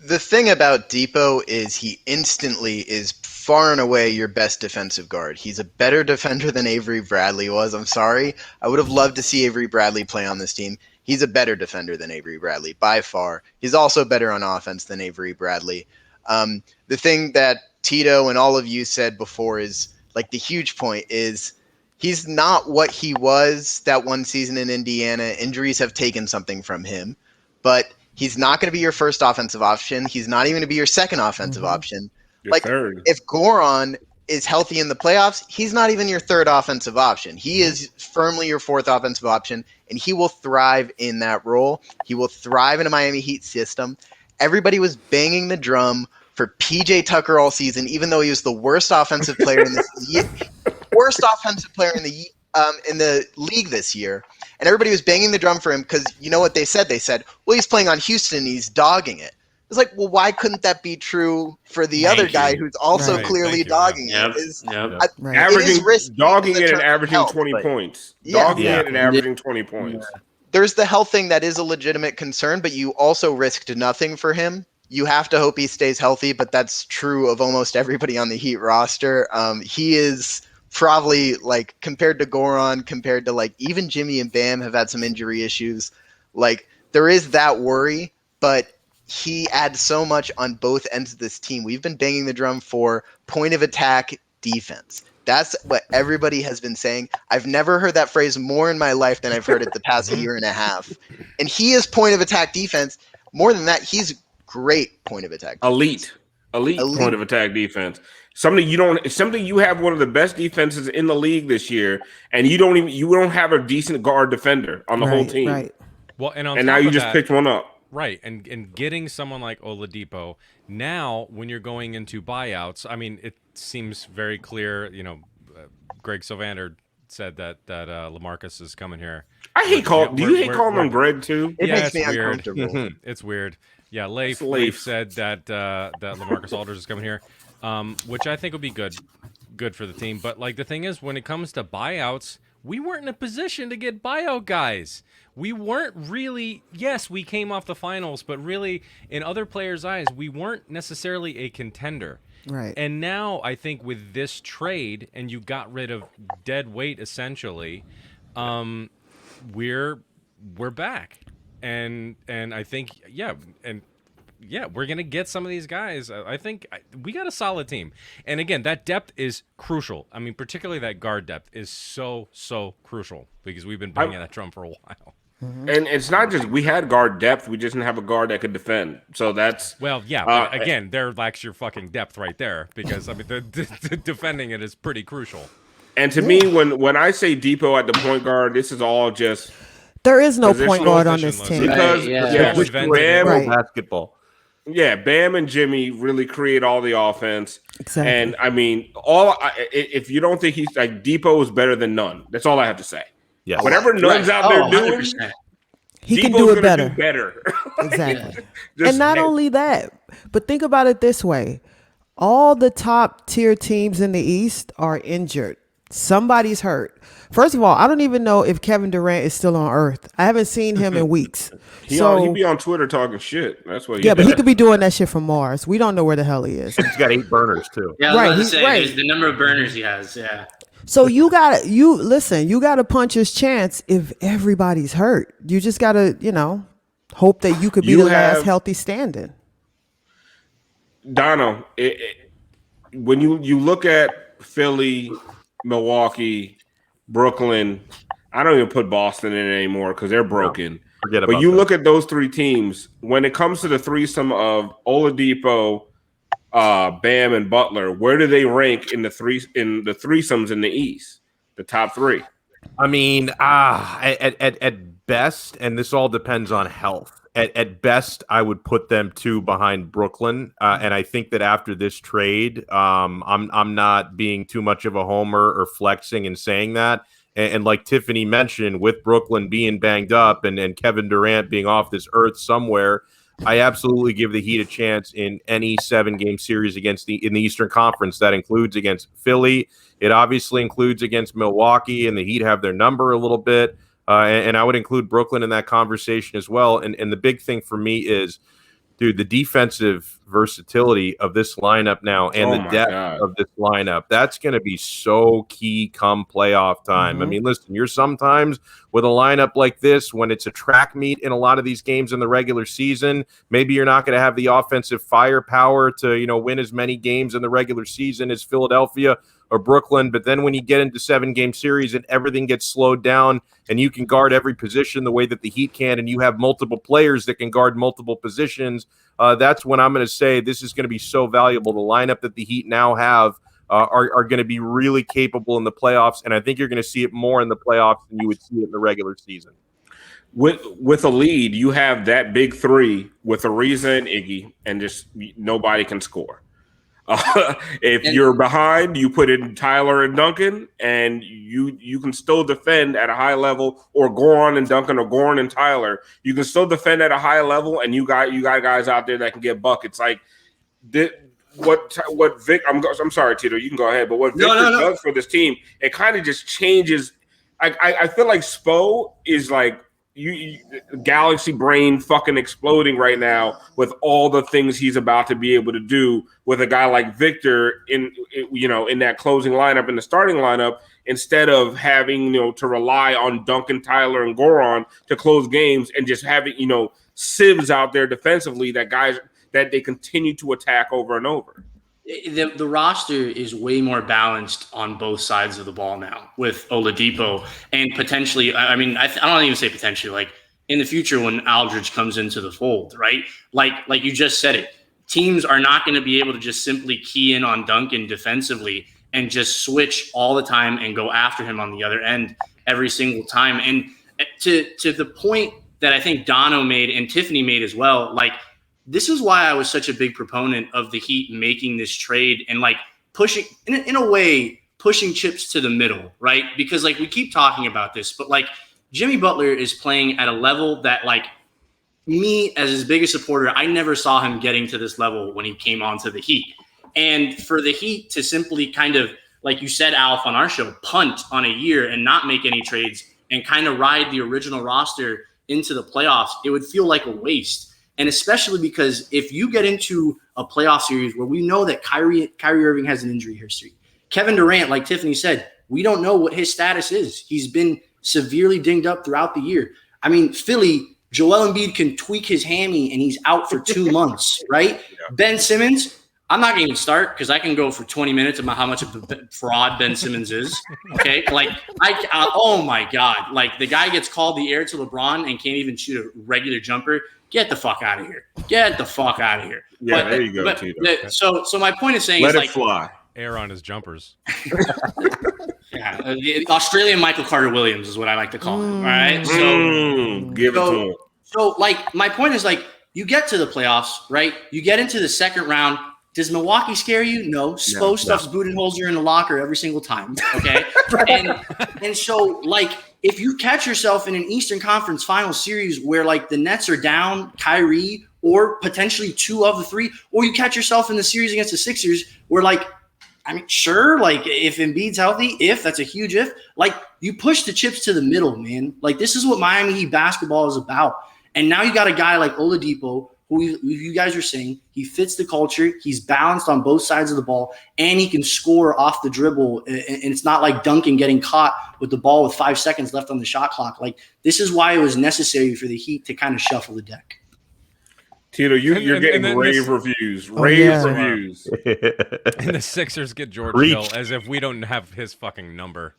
The thing about Dipo is he instantly is far and away your best defensive guard. He's a better defender than Avery Bradley was. I'm sorry. I would have loved to see Avery Bradley play on this team. He's a better defender than Avery Bradley by far. He's also better on offense than Avery Bradley. The thing that Tito and all of you said before is like the huge point is he's not what he was that one season in Indiana. Injuries have taken something from him, but he's not going to be your first offensive option. He's not even going to be your second offensive option. Your Like third. if Goran is healthy in the playoffs, he's not even your third offensive option. He is firmly your fourth offensive option, and he will thrive in that role. He will thrive in a Miami Heat system. Everybody was banging the drum for PJ Tucker all season, even though he was the worst offensive player in the league this year. And everybody was banging the drum for him because you know what they said? They said, well, he's playing on Houston. He's dogging it. It's like, well, why couldn't that be true for the other guy who's also Right. clearly dogging Yep. it? Right. Averaging, risky dogging in the it and terms of averaging health, 20 but- points. Yeah. Dogging it and averaging 20 points. There's the health thing that is a legitimate concern, but you also risked nothing for him. You have to hope he stays healthy, but that's true of almost everybody on the Heat roster. He is probably like compared to Goran, compared to like even Jimmy and Bam have had some injury issues. Like there is that worry, but he adds so much on both ends of this team. We've been banging the drum for point of attack defense. That's what everybody has been saying. I've never heard that phrase more in my life than I've heard it the past year and a half. And he is point of attack defense. More than that, he's great point of attack. Elite point of attack defense. Something you have one of the best defenses in the league this year, and you don't have a decent guard defender on the whole team. Right. Well, and And now you just picked one up. Right, and getting someone like Oladipo now, when you're going into buyouts, I mean, it seems very clear. Greg Sylvander said that LaMarcus is coming here. I hate calling. Do you hate calling him Greg too? It makes it's me weird. uncomfortable. It's weird. Yeah, Leif Leif. said that LaMarcus Aldridge is coming here, which I think would be good for the team. But like the thing is, when it comes to buyouts, we weren't in a position to get buyout guys. We weren't really. Yes, we came off the finals, but really, in other players' eyes, we weren't necessarily a contender. Right. And now I think with this trade, and you got rid of dead weight essentially, we're back, and I think we're gonna get some of these guys. I think we got a solid team, and again, that depth is crucial. I mean, particularly that guard depth is so crucial because we've been banging that drum for a while. And it's not just we had guard depth, we just didn't have a guard that could defend. So that's Well, yeah, but again, there lacks your fucking depth right there because I mean, the defending it is pretty crucial. and to me, when I say Dipo at the point guard, this is all just There is no point guard on this positionless. team. because Bam basketball. Yeah, Bam and Jimmy really create all the offense. Exactly. And I mean, if you don't think he's like Dipo is better than none, that's all I have to say. Yes. Whatever Nunn's out there doing, 100%. He can Dipo's do it gonna better. do better. Exactly. Just- And not only that, but think about it this way. All the top tier teams in the East are injured. Somebody's hurt. First of all, I don't even know if Kevin Durant is still on Earth. I haven't seen him in weeks. he So be on Twitter talking shit. That's what. yeah, but he could be doing that shit from Mars. We don't know where the hell he is. He's got 8 burners too. Yeah, I was Right, about to he's say, right. there's the number of burners he has. Yeah. So you gotta punch his chance if everybody's hurt. You just gotta, hope that you could be You the last have- healthy standing. Donno, when you look at Philly, Milwaukee, Brooklyn, I don't even put Boston in it anymore because they're broken. Forget But about you that. look at those three teams, when it comes to the threesome of Oladipo, Bam, and Butler, where do they rank in the threesomes in the East? The top three. I mean, at best, and this all depends on health. At best, I would put them 2 behind Brooklyn, and I think that after this trade, I'm not being too much of a homer or flexing and saying that. And like Tiffany mentioned, with Brooklyn being banged up and Kevin Durant being off this earth somewhere, I absolutely give the Heat a chance in any 7-game series in the Eastern Conference. That includes against Philly. It obviously includes against Milwaukee, and the Heat have their number a little bit. And I would include Brooklyn in that conversation as well. And the big thing for me is, dude, the defensive versatility of this lineup now and the depth of this lineup, that's going to be so key come playoff time. I mean, listen, you're sometimes with a lineup like this, when it's a track meet in a lot of these games in the regular season, maybe you're not going to have the offensive firepower to, win as many games in the regular season as Philadelphia or Brooklyn. But then when you get into 7-game series and everything gets slowed down and you can guard every position the way that the Heat can, and you have multiple players that can guard multiple positions, that's when I'm going to say this is going to be so valuable. The lineup that the Heat now have are going to be really capable in the playoffs, and I think you're going to see it more in the playoffs than you would see it in the regular season. With a lead, you have that big three with Ariza and Iggy, and just nobody can score. If you're behind, you put in Tyler and Duncan, and you can still defend at a high level, or Goran and Duncan, or Goran and Tyler. You can still defend at a high level, and you got guys out there that can get buckets. Like what Vic? I'm sorry, Tito. You can go ahead. But what Victor does for this team, it kind of just changes. I feel like Spo is like. You galaxy brain fucking exploding right now with all the things he's about to be able to do with a guy like Victor in that closing lineup, in the starting lineup, instead of having to rely on Duncan, Tyler, and Goran to close games, and just having sieves out there defensively that they continue to attack over and over. The roster is way more balanced on both sides of the ball now with Oladipo, and potentially, I mean, I don't even say potentially, like in the future when Aldridge comes into the fold, right? Like you just said it, teams are not going to be able to just simply key in on Duncan defensively and just switch all the time and go after him on the other end every single time. And to the point that I think Donno made and Tiffany made as well, like, this is why I was such a big proponent of the Heat making this trade and like pushing, in a way, pushing chips to the middle, right? Because like we keep talking about this, but like Jimmy Butler is playing at a level that like me as his biggest supporter, I never saw him getting to this level when he came onto the Heat. And for the Heat to simply kind of, like you said, Alf, on our show, punt on a year and not make any trades and kind of ride the original roster into the playoffs, it would feel like a waste. And especially because if you get into a playoff series where we know that Kyrie Irving has an injury history, Kevin Durant, like Tiffany said, we don't know what his status is. He's been severely dinged up throughout the year. I mean, Philly, Joel Embiid can tweak his hammy and he's out for 2 months, right? Yeah. Ben Simmons, I'm not going to even start because I can go for 20 minutes about how much of a fraud Ben Simmons is. Okay, like oh my God, like the guy gets called the heir to LeBron and can't even shoot a regular jumper. Get the fuck out of here. Get the fuck out of here. Yeah, there you go, Tito. So my point is saying let is it like fly. Air on his jumpers. Yeah, Australian Michael Carter Williams is what I like to call him. All right, Give it to him. So like my point is like you get to the playoffs, right? You get into the second round. Does Milwaukee scare you? No. Spo stuffs Budenholzer in the locker every single time. Okay. and so like if you catch yourself in an Eastern Conference Final Series where like the Nets are down Kyrie or potentially 2 of the 3, or you catch yourself in the series against the Sixers where like, I mean, sure, like if Embiid's healthy, if that's a huge if, like you push the chips to the middle, man. Like this is what Miami Heat basketball is about. And now you got a guy like Oladipo, who you guys are saying he fits the culture. He's balanced on both sides of the ball, and he can score off the dribble. And it's not like Duncan getting caught with the ball with 5 seconds left on the shot clock. Like this is why it was necessary for the Heat to kind of shuffle the deck. Tito, you're getting rave reviews. Reviews. And the Sixers get George Hill as if we don't have his fucking number.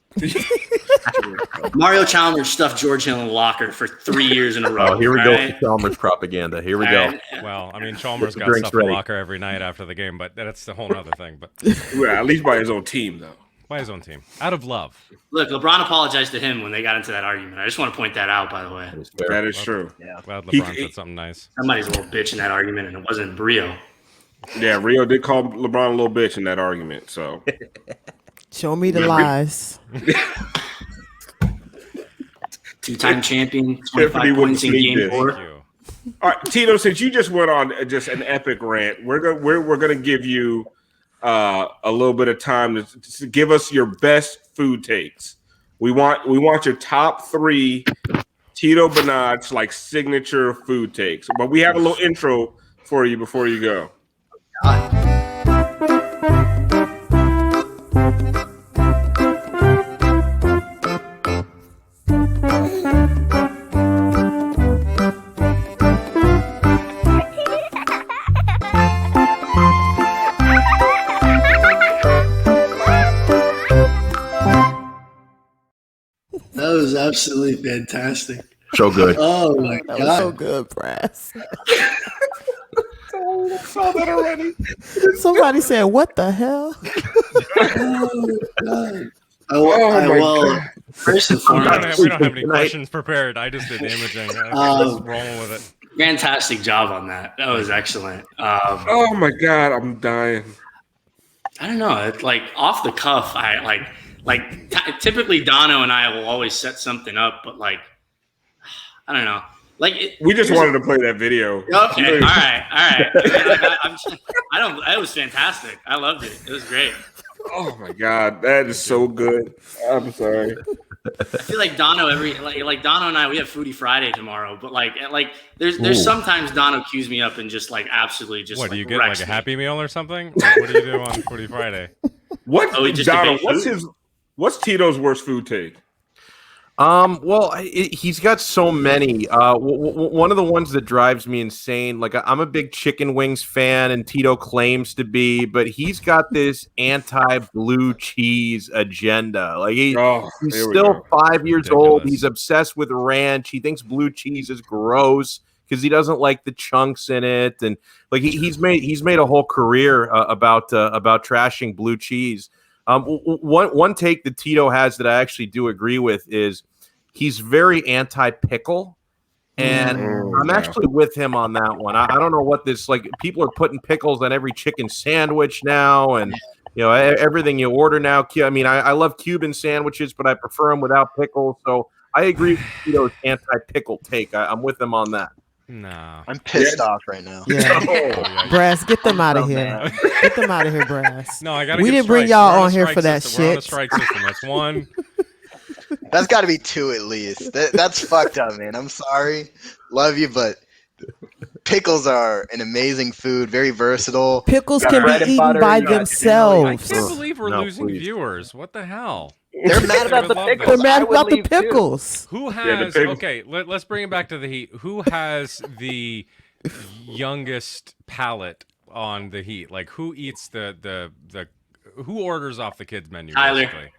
Mario Chalmers stuffed George Hill in the locker for 3 years in a row. Oh, here we go with Chalmers propaganda. Here we go. Well, I mean, Chalmers got stuffed in the locker every night after the game, but that's a whole other thing. But yeah, at least by his own team, though. By his own team. Out of love. Look, LeBron apologized to him when they got into that argument. I just want to point that out, by the way. That is true. Yeah. Glad LeBron said something nice. Somebody's a little bitch in that argument, and it wasn't Rio. Yeah, Rio did call LeBron a little bitch in that argument. So show me the lies. 2-time champion, 25 points in game 4. All right, Tito, since you just went on just an epic rant, we're gonna give you a little bit of time to give us your best food takes. We want your top 3 Tito Benach like signature food takes. But we have a little intro for you before you go. That was absolutely fantastic. So good. Oh my God. That was so good, Brass. Saw that already. Somebody said, "What the hell?" Well, first and foremost, we don't have any questions prepared. I just did the imaging. Just rolling with it. Fantastic job on that. That was excellent. Oh my God, I'm dying. I don't know. It's like off the cuff. Typically Donno and I will always set something up, but like, I don't know. Like we just wanted to play that video. Okay, all right. It was fantastic. I loved it. It was great. Oh my God, that is so good. I'm sorry. I feel like Donno like Donno and I, we have Foodie Friday tomorrow, but like there's sometimes Donno cues me up and just like absolutely just. What do you get, like a Happy Meal or something? Like, what do you do on Foodie Friday? What's Tito's worst food take? Well, he's got so many. One of the ones that drives me insane, like I'm a big chicken wings fan, and Tito claims to be, but he's got this anti-blue cheese agenda. Like he's still 5 years old. He's obsessed with ranch. He thinks blue cheese is gross because he doesn't like the chunks in it, and like he's made a whole career about trashing blue cheese. One take that Tito has that I actually do agree with is he's very anti-pickle, and I'm actually with him on that one. I don't know what this, like, people are putting pickles on every chicken sandwich now, and everything you order now. I mean, I love Cuban sandwiches, but I prefer them without pickles. So I agree with Tito's anti-pickle take. I'm with him on that. No, I'm pissed off right now. Yeah. Brass, get them out of here. Get them out of here, Brass. No, I gotta. We didn't bring y'all on here for that shit. We're on a strike system. That's one. That's got to be 2 at least. That's fucked up, man. I'm sorry. Love you, but pickles are an amazing food, very versatile. Pickles can be eaten by themselves. I can't believe we're losing viewers. What the hell? They're mad about the pickles. They're mad about the pickles. Who has okay? Let's bring it back to the Heat. Who has the youngest palate on the Heat? Like, who eats the who orders off the kids menu? Tyler. Basically?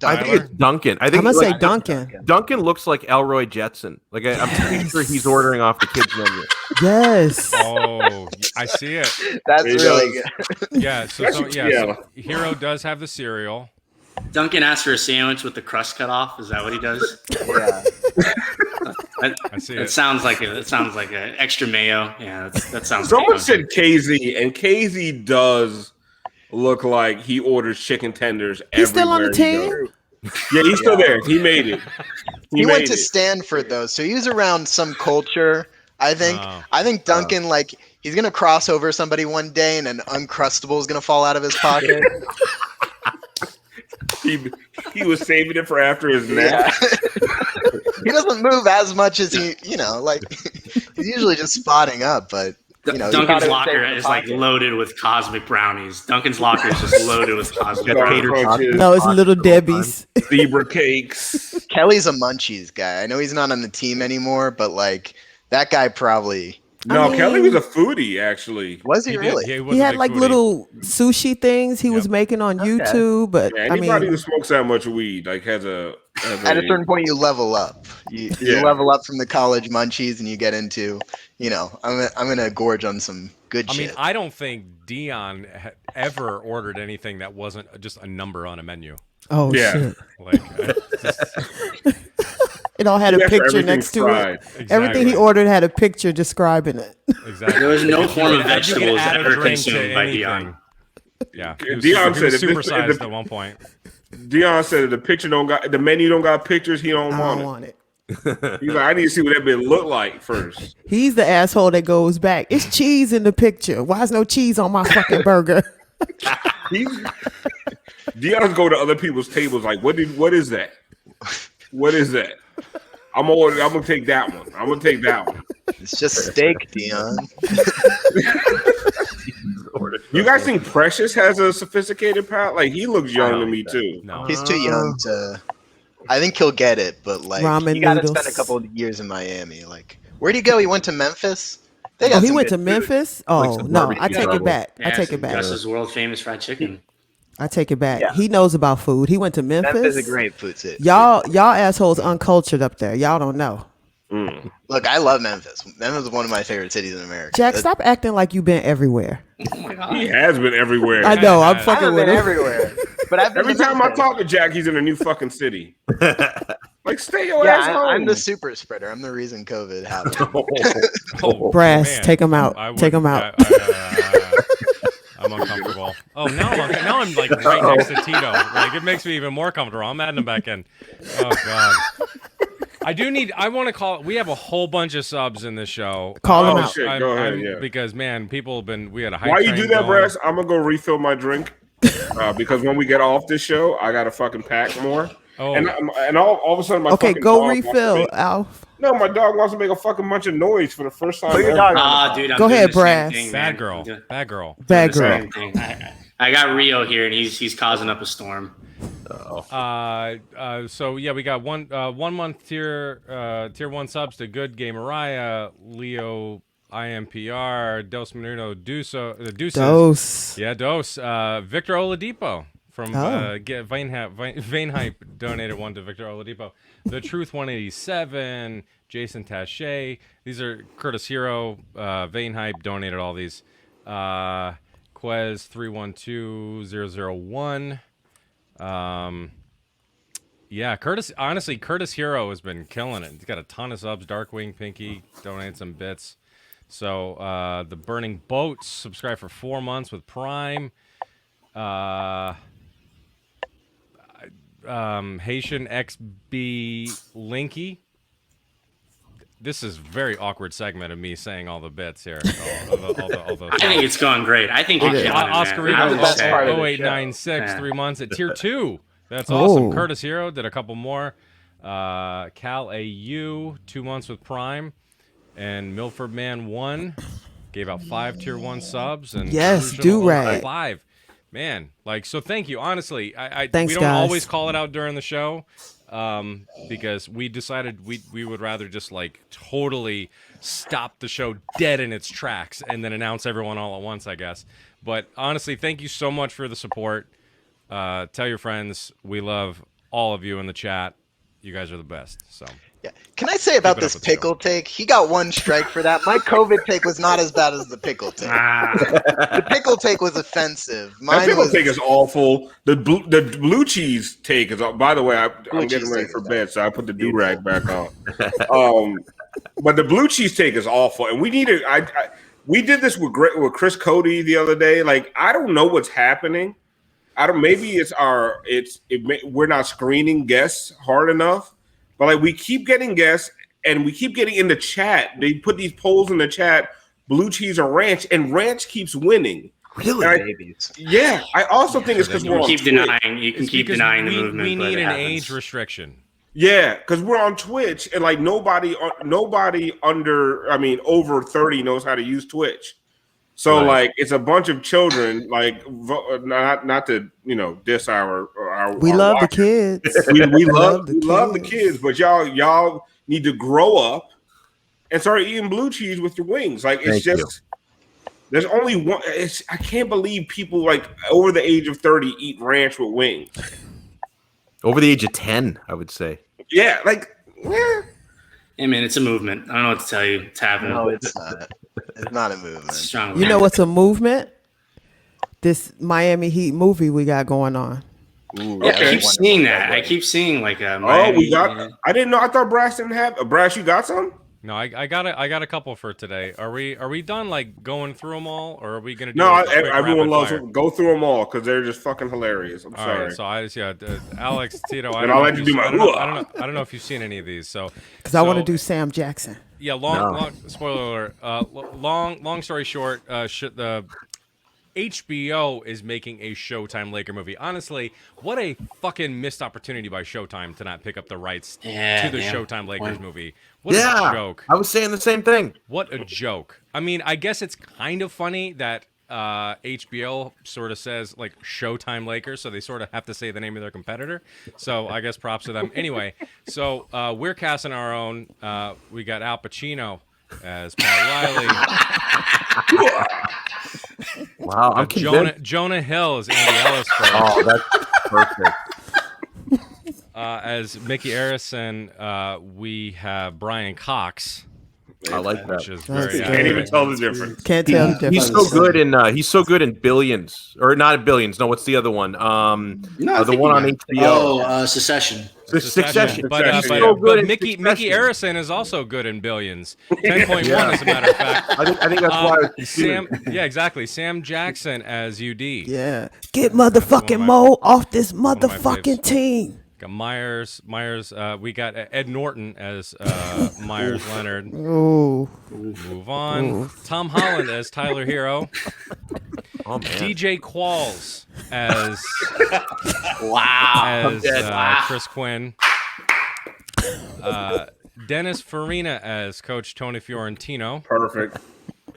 I think it's Duncan. I think I'm gonna say like, Duncan. Duncan looks like Elroy Jetson. Like I'm pretty sure he's ordering off the kids menu. Yes. Oh, I see it. That's He really does. good. Yeah. So Hero does have the cereal. Duncan asked for a sandwich with the crust cut off. Is that what he does? Yeah. I see It it. sounds like a extra mayo. Yeah, that sounds. Someone like said KZ, and KZ does look like he orders chicken tenders. He's still on the everywhere he team? goes. Yeah, he's still there. He made it. He went to made it. Stanford though, so he was around some culture. I think. Oh. I think Duncan like he's gonna cross over somebody one day, and an Uncrustable is gonna fall out of his pocket. He was saving it for after his nap. He doesn't move as much as he, like he's usually just spotting up, but he thought Duncan's it was locker safe in the is like pocket. loaded with cosmic brownies. Duncan's locker is just loaded with cosmic Got brownies. tater tots. No, it's Little Debbie's. Zebra cakes. Kelly's a munchies guy. I know he's not on the team anymore, but like that guy probably No, I mean- Kelly was a foodie, actually. was he He did- really? yeah, was He a had big like foodie. little sushi things he was making on YouTube, but Yeah, I anybody mean, who smokes that much weed, like, has a At a certain point, you level up. You Yeah. level up from the college munchies, and you get into, I'm gonna gorge on some good I shit. mean, I don't think Dion ever ordered anything that wasn't just a number on a menu. oh Yeah. shit! Like, It all had He a asked for picture everything next to fried. it. Everything he ordered had a picture describing it. Exactly. There was no form of You can vegetables add a ever drink to consumed by anything. Dion. Yeah. Dion He said was if this- supersized if the- at one point. Dion said if the menu don't got pictures, he don't I want don't it. want it. He's like, I need to see what that bit look like first. He's the asshole that goes back. It's cheese in the picture. Why is no cheese on my fucking burger? Dion's go to other people's tables like, what is that? What is that? I'm gonna take that one. I'm gonna take that one. It's just steak, Dion. You guys think Precious has a sophisticated palate? Like, he looks young to me too. No. He's too young to. I think he'll get it, but like Ramen you got to noodles. spend a couple of years in Miami. Like, where'd he go? He went to Memphis. They got Oh, he some went good to food. Memphis? Oh, some no. barbecue I take it trouble. back. I Yeah, take it back. Gus's world famous fried chicken. I take it back. Yeah. He knows about food. He went to Memphis. Memphis is a great food city. Y'all assholes uncultured up there. Y'all don't know. Look, I love Memphis. Memphis is one of my favorite cities in America. Jack, stop acting like you've been everywhere. Oh my god. He has been everywhere. I know. I'm I I fucking haven't with been him. everywhere, but I've been Every to time I Memphis. talk to Jack, he's in a new fucking city. Like, stay your Yeah, ass home. I'm the super spreader. I'm the reason COVID happened. Oh, Brass, man. take him out. I Take him wouldn't- out. I'm uncomfortable. Oh, now I'm like right next to Tito. Like, it makes me even more comfortable. I'm adding him back in. Oh god. I want to call. We have a whole bunch of subs in this show. Call them Oh, out. shit. Go ahead, yeah. Because man, people have been. We had a hype Why you train do that, going. Brass? I'm gonna go refill my drink because when we get off this show, I gotta fucking pack more. Oh. And all of a sudden, my Okay, fucking go dog wants to refill, make- Alf. No, my dog wants to make a fucking bunch of noise for the first time. Put your ever. dog on. Ah, dude, I'm Go doing ahead, the same Brass. thing, man. Bad girl. I'm doing Bad girl. Bad the girl. same thing. I got Rio here, and he's causing up a storm. So yeah, we got 1 month tier 1 subs to Good Game Mariah, Leo, IMPR, Dos Minuto, Deuces. Dose. Yeah, Dos. Victor Oladipo from Oh. Vein Hype donated one to Victor Oladipo. The Truth 187, Jason Taché. These are Curtis Hero. Vein Hype donated all these. Quez 312001. Yeah, Curtis Hero has been killing it. He's got a ton of subs. Darkwing Pinky donated some bits. So the Burning Boats subscribe for 4 months with Prime. Haitian XB Linky. This is a very awkward segment of me saying all the bits here. All the I think it's going great. I think you're killing it, man. Oscar I would best say- part of the 0896, show. 3 months at tier 2. That's awesome. Oh. Curtis Hero did a couple more. Cal AU, 2 months with Prime. And Milford Man 1 gave out 5 tier 1 subs. And Yes, Crucial do-rag. 5. Man, so thank you. Honestly, Thanks, we don't guys. always call it out during the show because we decided we would rather just totally stop the show dead in its tracks and then announce everyone all at once, I guess. But honestly, thank you so much for the support. Tell your friends we love all of you in the chat. You guys are the best. So. Yeah. Can I say about this pickle take? He got one strike for that. My COVID take was not as bad as the pickle take. The pickle take was offensive. My pickle take is awful. The blue cheese take is. By the way, I'm getting ready for bed, so I put the do-rag back on. But the blue cheese take is awful, and we needed. We did this with Chris Cody the other day. Like, I don't know what's happening. Maybe we're not screening guests hard enough. But like, we keep getting guests, and we keep getting in the chat. They put these polls in the chat: blue cheese or ranch, and ranch keeps winning. Really, yeah. I also think it's because we're on Twitch. You can keep denying the movement. We need an age restriction. Yeah, because we're on Twitch, and like nobody under, over 30 knows how to use Twitch. So like, it's a bunch of children. Like, not to diss our we love watchers. The kids. We love the kids, but y'all need to grow up and start eating blue cheese with your wings. Like, it's there's only one. I can't believe people like over the age of 30 eat ranch with wings. Over the age of 10, I would say. Yeah, like. Hey man, it's a movement. I don't know what to tell you. It's happening. No, it's not. It's not a movement. You know what's a movement? This Miami Heat movie we got going on. Ooh, yeah, I keep seeing that. I keep seeing like a Miami, we got. I didn't know. I thought Brass didn't have. Brass, you got some? No, I got a couple for today. Are we done like going through them all, or are we gonna do? No, everyone loves it. Go through them all because they're just fucking hilarious. I'm sorry. Right, so I just Alex, Tito. And I'll let you do my. I don't know if you've seen any of these. So because I want to do Sam Jackson. Yeah, long spoiler alert. Long story short, the HBO is making a Showtime Laker movie. Honestly, what a fucking missed opportunity by Showtime to not pick up the rights to the Showtime Lakers movie. What a joke. I was saying the same thing. What a joke. I mean, I guess it's kind of funny that HBO sort of says like Showtime Lakers, so they sort of have to say the name of their competitor. So I guess props to them. Anyway, so we're casting our own. We got Al Pacino as Paul Riley. Wow, I'm Jonah Hill as Andy Ellis. Oh, that's perfect. As Mickey Arison, we have Brian Cox. I like that. Which is very can't even tell the difference. Can't tell the difference. He's so good in Billions, or not Billions. No, what's the other one? The one on HBO. Secession. Succession. But Mickey Arison is also good in Billions. 10.1, as a matter of fact. I think that's why it's Sam. Yeah, exactly. Sam Jackson as UD. Yeah. Get motherfucking Mo off this motherfucking team. Got Myers. We got Ed Norton as Myers Leonard. Ooh. Move on. Ooh. Tom Holland as Tyler Hero. Oh man. DJ Qualls as Chris Quinn. Dennis Farina as Coach Tony Fiorentino. Perfect.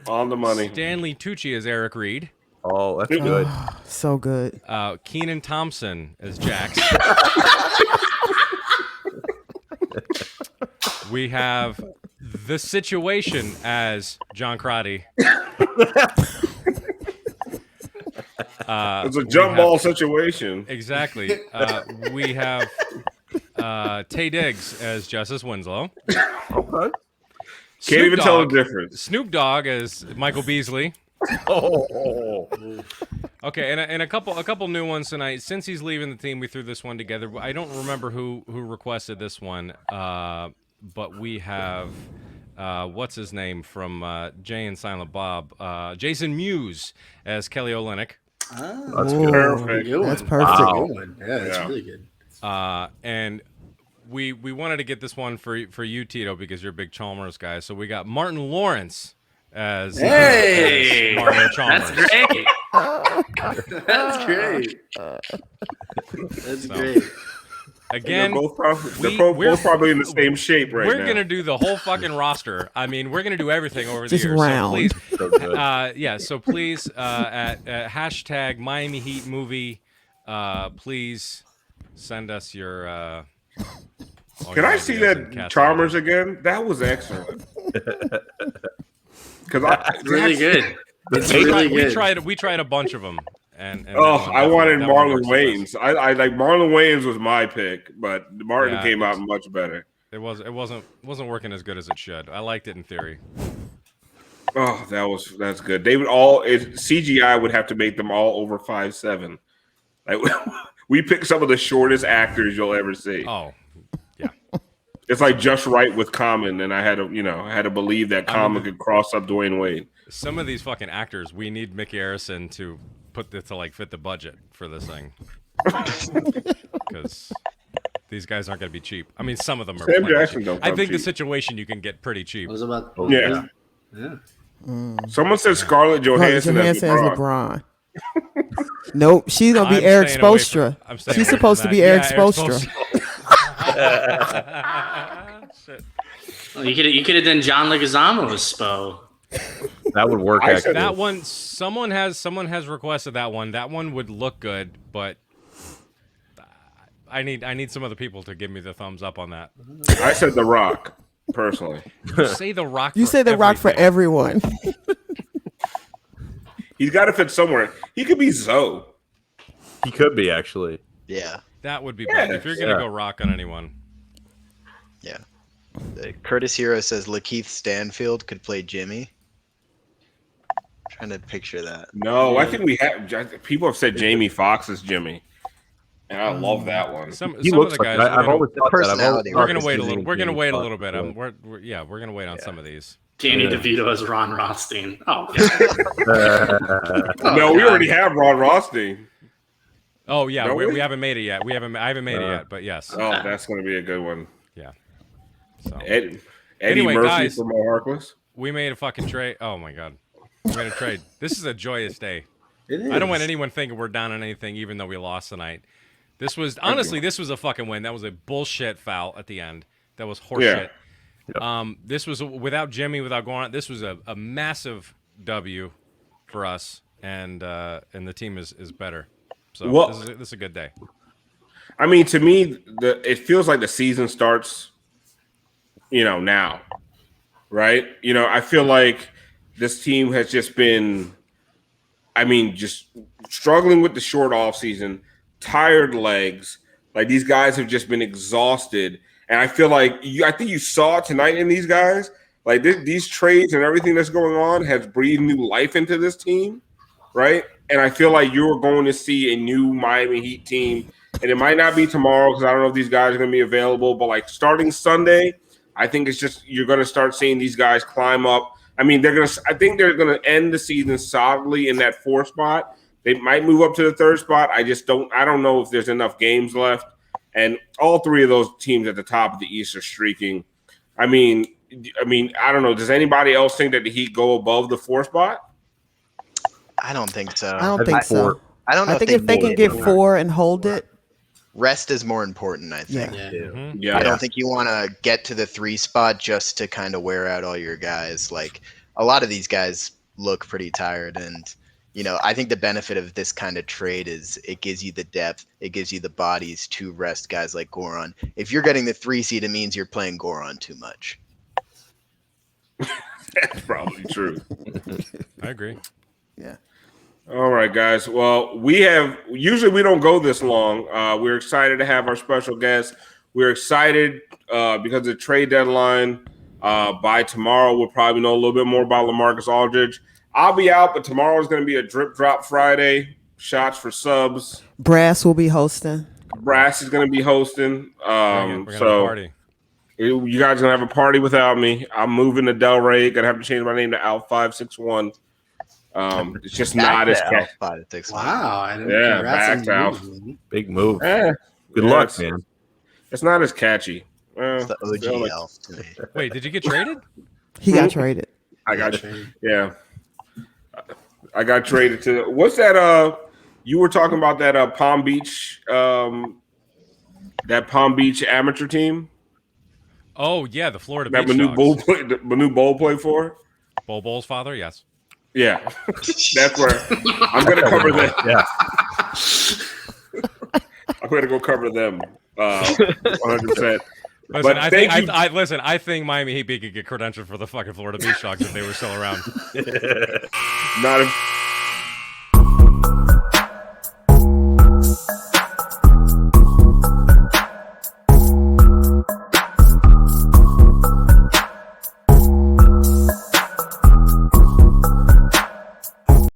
On the money. Stanley Tucci as Eric Reed. Oh, that's good. So good. Keenan Thompson as Jax. We have The Situation as John Crotty. It's a jump ball situation. Exactly. We have Tay Diggs as Justice Winslow. Okay. Can't even tell the difference. Snoop Dogg as Michael Beasley. Oh. Okay, and a couple new ones tonight. Since he's leaving the team, we threw this one together. I don't remember who requested this one, but we have what's his name from Jay and Silent Bob, Jason Mewes as Kelly Olynyk. Oh, that's good. Perfect. That's perfect. Wow. Yeah, that's really good. And we wanted to get this one for you, Tito, because you're a big Chalmers guy. So we got Martin Lawrence as Martin Chalmers. That's great. That's great. That's great. Again, they're both probably in the same shape right now. We're gonna do the whole fucking roster. I mean, we're gonna do everything over Just the years. round. So please, at hashtag Miami Heat movie, please send us your. Can I see that Chalmers again? That was excellent. Because It's really good. It's really good. We tried a bunch of them, and I wanted Marlon Wayans. I like Marlon Wayans was my pick, but Martin came out much better. It wasn't working as good as it should. I liked it in theory. Oh, that's good. They would all CGI would have to make them all over 5'7". Like we picked some of the shortest actors you'll ever see. Oh, yeah. It's like just right with Common, and I had to believe that Common could cross up Dwayne Wade. Some of these fucking actors, we need Mickey Arison to fit the budget for this thing, because these guys aren't going to be cheap. I mean, some of them are. Sam Jackson don't. I think cheap. the situation you can get pretty cheap. Yeah. Someone said Scarlett Johansson as LeBron. Nope, she's gonna be Eric Spoelstra. She's supposed to be Eric Spoelstra. Well, you could have done John Leguizamo as Spo. That would work. Actually. That one, someone has requested that one. That one would look good, but I need some other people to give me the thumbs up on that. I said The Rock, personally. You say The Rock. You say The Rock for everyone. He's got to fit somewhere. He could be Zoe. He could be, actually. Yeah. That would be bad. If you're going to go Rock on anyone. Yeah. Curtis Hero says Lakeith Stanfield could play Jimmy. I'm trying to picture that. No, I think we have. People have said Jamie Foxx is Jimmy. And I love that one. Some of the guys. I've always thought personality. We're going to wait a little. We're going to wait a little bit. We're going to wait on some of these. Danny DeVito as Ron Rothstein. Oh, no, we already have Ron Rothstein. Oh yeah, we haven't made it yet. I haven't made it yet, but yes. Oh, that's going to be a good one. Yeah. So Eddie anyway, Murphy guys, from Harkless. We made a fucking trade. Oh my god, we made a trade. This is a joyous day. It is. I don't want anyone thinking we're down on anything, even though we lost tonight. This was a fucking win. That was a bullshit foul at the end. That was horseshit. Yeah. This was without Jimmy, without going on. This was a massive W for us, and the team is better. So this is a good day. I mean, to me, it feels like the season starts, now, right? I feel like this team has just been, just struggling with the short off season, tired legs. Like these guys have just been exhausted. And I feel like I think you saw it tonight in these guys. Like these trades and everything that's going on has breathed new life into this team, right? And I feel like you're going to see a new Miami Heat team. And it might not be tomorrow because I don't know if these guys are going to be available. But like starting Sunday, I think it's just you're going to start seeing these guys climb up. I think they're going to end the season solidly in that 4th spot. They might move up to the 3rd spot. I don't know if there's enough games left. And all 3 of those teams at the top of the East are streaking. I mean, I don't know. Does anybody else think that the Heat go above the 4th spot? I don't think so. I don't think so. I don't know. I think if they can get 4 and hold it. Rest is more important, I think. Yeah. Mm-hmm. I don't think you want to get to the 3 spot just to kind of wear out all your guys. Like a lot of these guys look pretty tired, and I think the benefit of this kind of trade is it gives you the depth, it gives you the bodies to rest guys like Goran. If you're getting the 3 seed, it means you're playing Goran too much. That's probably true. I agree. Yeah. All right, guys. Well, usually we don't go this long. We're excited to have our special guest. We're excited because of the trade deadline. By tomorrow, we'll probably know a little bit more about LaMarcus Aldridge. I'll be out, but tomorrow is going to be a drip drop Friday. Shots for subs. Brass will be hosting. Brass is going to be hosting. We're gonna party. You guys are going to have a party without me. I'm moving to Delray. Going to have to change my name to Al561. It's just not as catchy. Wow. I didn't back to Alf. Big move. Good luck, man. It's not as catchy. It's the OG Alf to me. Wait, did you get traded? He got traded. I got traded. Yeah. I got traded to what's that? You were talking about that Palm Beach, amateur team. Oh yeah, the Florida that Beach Manu Bowl played for. Bowl's father, yes. Yeah, that's where I'm going to cover them. Yeah, I'm going to go cover them 100%. Listen, But I think Miami Heat could get credentialed for the fucking Florida Beach Dogs if they were still around. Not if